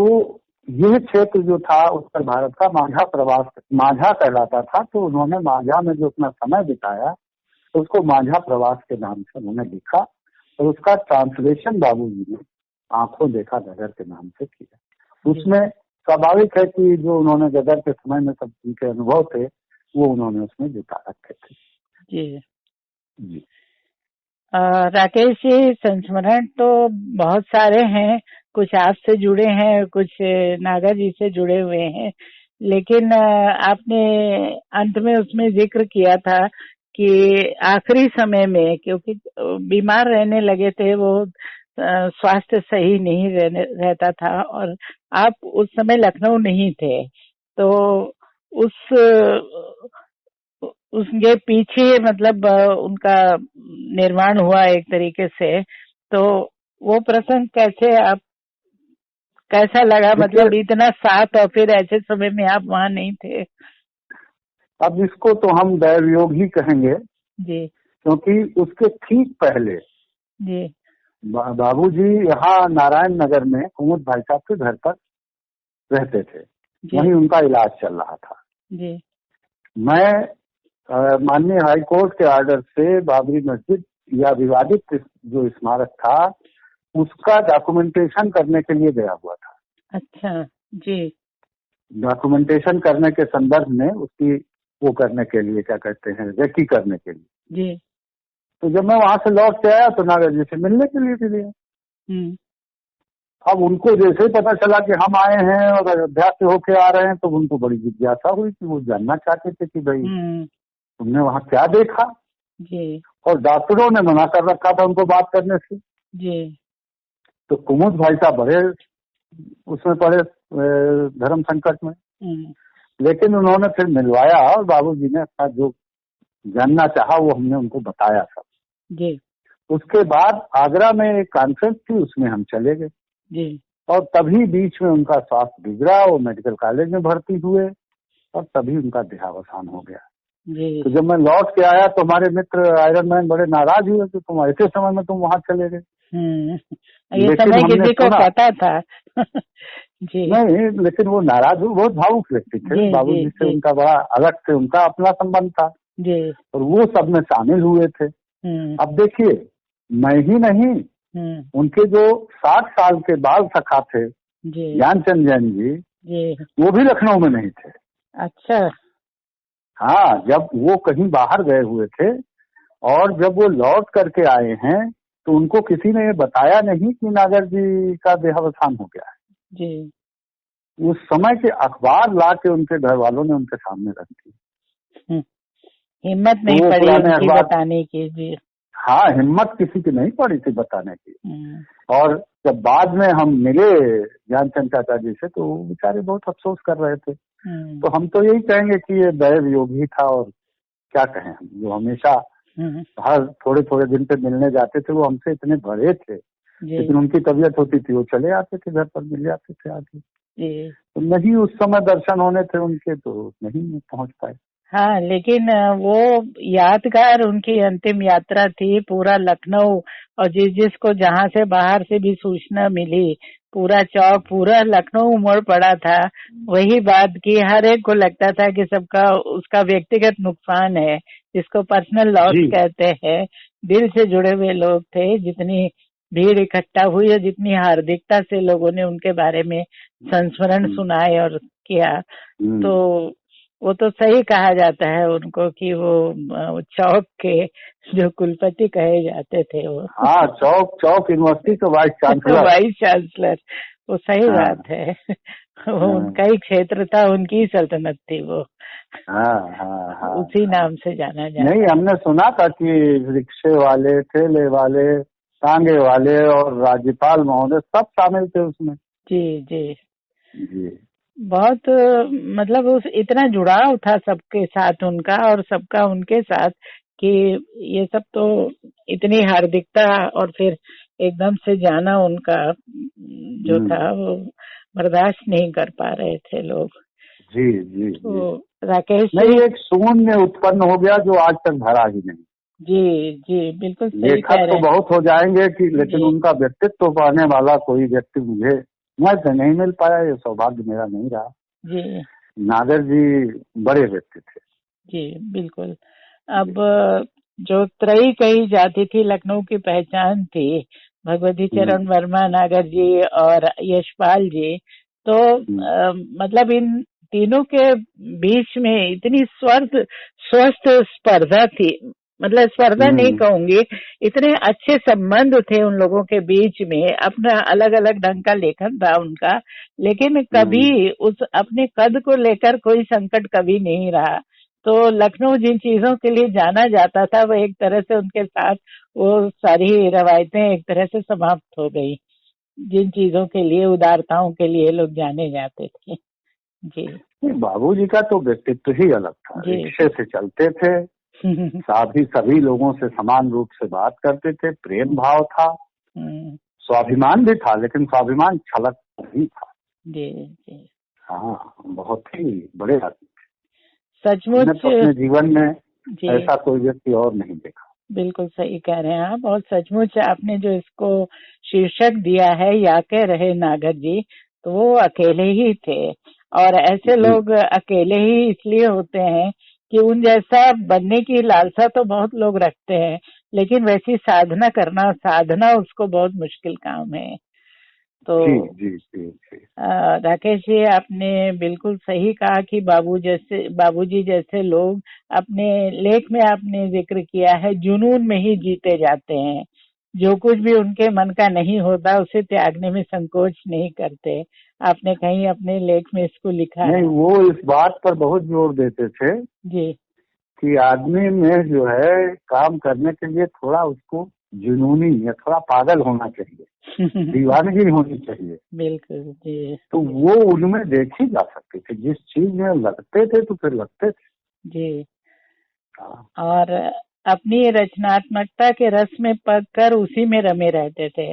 यह क्षेत्र जो था उत्तर भारत का माझा प्रवास, माझा कहलाता था। तो उन्होंने माझा में जो अपना समय बिताया उसको माझा प्रवास के नाम से उन्होंने लिखा और उसका ट्रांसलेशन बाबूजी ने आंखों देखा गदर के नाम से किया। उसमें स्वाभाविक है कि जो उन्होंने गदर के समय में सब उनके अनुभव थे वो उन्होंने उसमें जुटा रखे थे जी जी। राकेश जी, संस्मरण तो बहुत सारे हैं, कुछ आपसे जुड़े हैं, कुछ नागा जी से जुड़े हुए हैं, लेकिन आपने अंत में उसमें जिक्र किया था कि आखिरी समय में, क्योंकि बीमार रहने लगे थे वो, स्वास्थ्य सही नहीं रहता था और आप उस समय लखनऊ नहीं थे, तो उसके पीछे मतलब उनका निर्माण हुआ एक तरीके से, तो वो प्रसंग कैसा लगा? मतलब इतना साथ और फिर ऐसे समय में आप वहाँ नहीं थे। अब इसको तो हम दैवयोग ही कहेंगे जी, क्योंकि उसके ठीक पहले जी बाबूजी यहाँ नारायण नगर में कुमुद भाई साहब के घर पर रहते थे, वहीं उनका इलाज चल रहा था जी। मैं माननीय हाई कोर्ट के ऑर्डर से बाबरी मस्जिद या विवादित जो स्मारक था उसका डॉक्यूमेंटेशन करने के लिए गया हुआ था। अच्छा जी। डॉक्यूमेंटेशन करने के संदर्भ में उसकी वो करने के लिए, क्या कहते हैं, रेकी करने के लिए जी। तो जब मैं वहां से लौट के आया तो नागर जी से मिलने के लिए भी गया। अब उनको जैसे ही पता चला कि हम आए हैं और अयोध्या से होके आ रहे हैं, तो उनको बड़ी जिज्ञासा हुई कि वो जानना चाहते थे कि भाई तुमने वहाँ क्या देखा जी। और डॉक्टरों ने मना कर रखा था उनको बात करने से जी। तो कुमुद भाई साहब बड़े उसमें पड़े धर्म संकट में। लेकिन उन्होंने फिर मिलवाया और बाबूजी ने अपना जो जानना चाहा वो हमने उनको बताया सब जी। उसके बाद आगरा में एक कॉन्फ्रेंस थी, उसमें हम चले गए जी। और तभी बीच में उनका स्वास्थ्य बिगड़ा, वो मेडिकल कॉलेज में भर्ती हुए और तभी उनका देहावसान हो गया। जी। तो जब मैं लौट के आया तो हमारे मित्र आयरन मैन बड़े नाराज हुए कि तुम ऐसे समय में तुम वहां चले गए। ये समय किसी को पता था। जी। नहीं, लेकिन वो नाराज हुए, बहुत भावुक व्यक्ति थे, बाबूजी से उनका बड़ा अलग से उनका अपना संबंध था जी। और वो सब में शामिल हुए थे। अब देखिए, मैं ही नहीं, उनके जो 60 साल के बाल सखा थे ज्ञानचंद जैन जी, वो भी लखनऊ में नहीं थे। अच्छा। हाँ, जब वो कहीं बाहर गए हुए थे और जब वो लौट करके आए हैं तो उनको किसी ने ये बताया नहीं कि नागर जी का देहावसान हो गया है जी। उस समय के अखबार ला के उनके घर वालों ने उनके सामने रख दी। हिम्मत नहीं पड़ी उनकी बताने की। जी। हाँ, हिम्मत किसी की नहीं पड़ी थी बताने की। और जब बाद में हम मिले ज्ञानचंद चाचा जी से तो वो बेचारे बहुत अफसोस कर रहे थे। तो हम तो यही कहेंगे कि ये दैव योगी था और क्या कहें हम, जो हमेशा हर थोड़े थोड़े दिन पे मिलने जाते थे, वो हमसे इतने बड़े थे लेकिन उनकी तबीयत होती थी वो चले आते थे घर पर, मिल जाते थे आगे। तो नहीं उस समय दर्शन होने थे उनके तो नहीं पहुंच पाए। हाँ, लेकिन वो यादगार उनकी अंतिम यात्रा थी। पूरा लखनऊ और जिसको जहाँ से बाहर से भी सूचना मिली, पूरा चौक, पूरा लखनऊ उमड़ पड़ा था वही बात की। हर एक को लगता था कि सबका उसका व्यक्तिगत नुकसान है, जिसको पर्सनल लॉस कहते हैं। दिल से जुड़े हुए लोग थे। जितनी भीड़ इकट्ठा हुई और जितनी हार्दिकता से लोगों ने उनके बारे में संस्मरण सुनाए और किया, तो वो तो सही कहा जाता है उनको कि वो चौक के जो कुलपति कहे जाते थे वो। हाँ, चौक यूनिवर्सिटी का वाइस चांसलर। वो सही बात है। वो उनका ही क्षेत्र था, उनकी सल्तनत थी वो। हाँ, उसी नाम से जाना जाता। नहीं, हमने सुना था कि रिक्शे वाले, ठेले वाले, टांगे वाले और राज्यपाल महोदय सब शामिल थे उसमें। जी। जी। जी। बहुत मतलब उस इतना जुड़ाव था सबके साथ उनका और सबका उनके साथ कि ये सब तो इतनी हार्दिकता और फिर एकदम से जाना उनका जो था वो बर्दाश्त नहीं कर पा रहे थे लोग। जी। तो राकेश नहीं, एक शून्य उत्पन्न हो गया जो आज तक भरा ही नहीं। जी, बिल्कुल सही लेखक कह रहे हैं। तो बहुत हो जाएंगे कि लेकिन उनका व्यक्तित्व पाने वाला कोई व्यक्ति मुझे नहीं मिल पाया, ये सौभाग्य मेरा नहीं रहा। जी। नागर जी बड़े व्यक्ति थे। जी, बिल्कुल। अब जो त्रयी कही जाती थी, लखनऊ की पहचान थी, भगवती चरण वर्मा, नागर जी और यशपाल जी, तो मतलब इन तीनों के बीच में इतनी स्वस्थ स्पर्धा थी। मतलब स्पर्धा नहीं कहूंगी, इतने अच्छे संबंध थे उन लोगों के बीच में। अपना अलग अलग ढंग का लेखन था उनका, लेकिन कभी उस अपने कद को लेकर कोई संकट कभी नहीं रहा। तो लखनऊ जिन चीजों के लिए जाना जाता था वो एक तरह से उनके साथ वो सारी रवायतें एक तरह से समाप्त हो गई। जिन चीजों के लिए, उदारताओं के लिए लोग जाने जाते थे। जी। बाबूजी का तो व्यक्तित्व ही अलग था। रिक्शे से चलते थे, सभी लोगों से समान रूप से बात करते थे, प्रेम भाव था, स्वाभिमान भी था, लेकिन स्वाभिमान छलक भी था। जी। हाँ, बहुत ही बड़े आदमी। सचमुच अपने जीवन में ऐसा कोई व्यक्ति और नहीं देखा। बिल्कुल सही कह रहे हैं आप। और सचमुच आपने जो इसको शीर्षक दिया है, या कह रहे नागर जी, तो वो अकेले ही थे। और ऐसे लोग अकेले ही इसलिए होते हैं कि उन जैसा बनने की लालसा तो बहुत लोग रखते हैं, लेकिन वैसी साधना उसको बहुत मुश्किल काम है। तो जी। राकेश जी, आपने बिल्कुल सही कहा कि बाबूजी जैसे लोग, अपने लेख में आपने जिक्र किया है, जुनून में ही जीते जाते हैं। जो कुछ भी उनके मन का नहीं होता उसे त्यागने में संकोच नहीं करते। आपने कहीं अपने लेख में इसको लिखा है। नहीं, वो इस बात पर बहुत जोर देते थे जी कि आदमी में जो है काम करने के लिए थोड़ा उसको जुनूनी या थोड़ा पागल होना चाहिए, दीवानगी होनी चाहिए। बिल्कुल जी। तो वो उनमें देखी जा सकती थी, जिस चीज में लगते थे तो फिर लगते थे जी। और अपनी रचनात्मकता के रस में पक कर उसी में रमे रहते थे।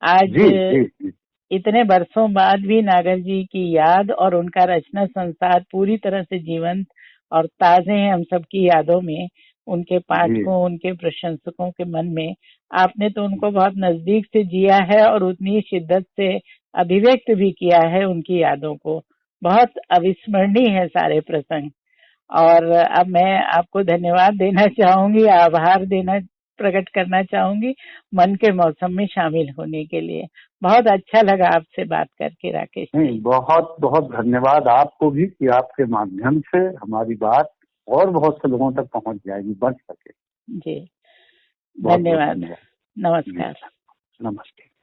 आज जी, जी, जी। इतने बरसों बाद भी नागर जी की याद और उनका रचना संसार पूरी तरह से जीवंत और ताजे हैं हम सबकी यादों में, उनके पाठकों, उनके प्रशंसकों के मन में। आपने तो उनको बहुत नजदीक से जिया है और उतनी शिद्दत से अभिव्यक्त भी किया है उनकी यादों को। बहुत अविस्मरणीय है सारे प्रसंग। और अब मैं आपको धन्यवाद देना चाहूंगी, आभार देना प्रकट करना चाहूंगी मन के मौसम में शामिल होने के लिए। बहुत अच्छा लगा आपसे बात करके राकेश जी। बहुत बहुत धन्यवाद आपको भी कि आपके माध्यम से हमारी बात और बहुत से लोगों तक पहुंच जाएगी, बच सके। जी धन्यवाद। नमस्कार। नमस्ते।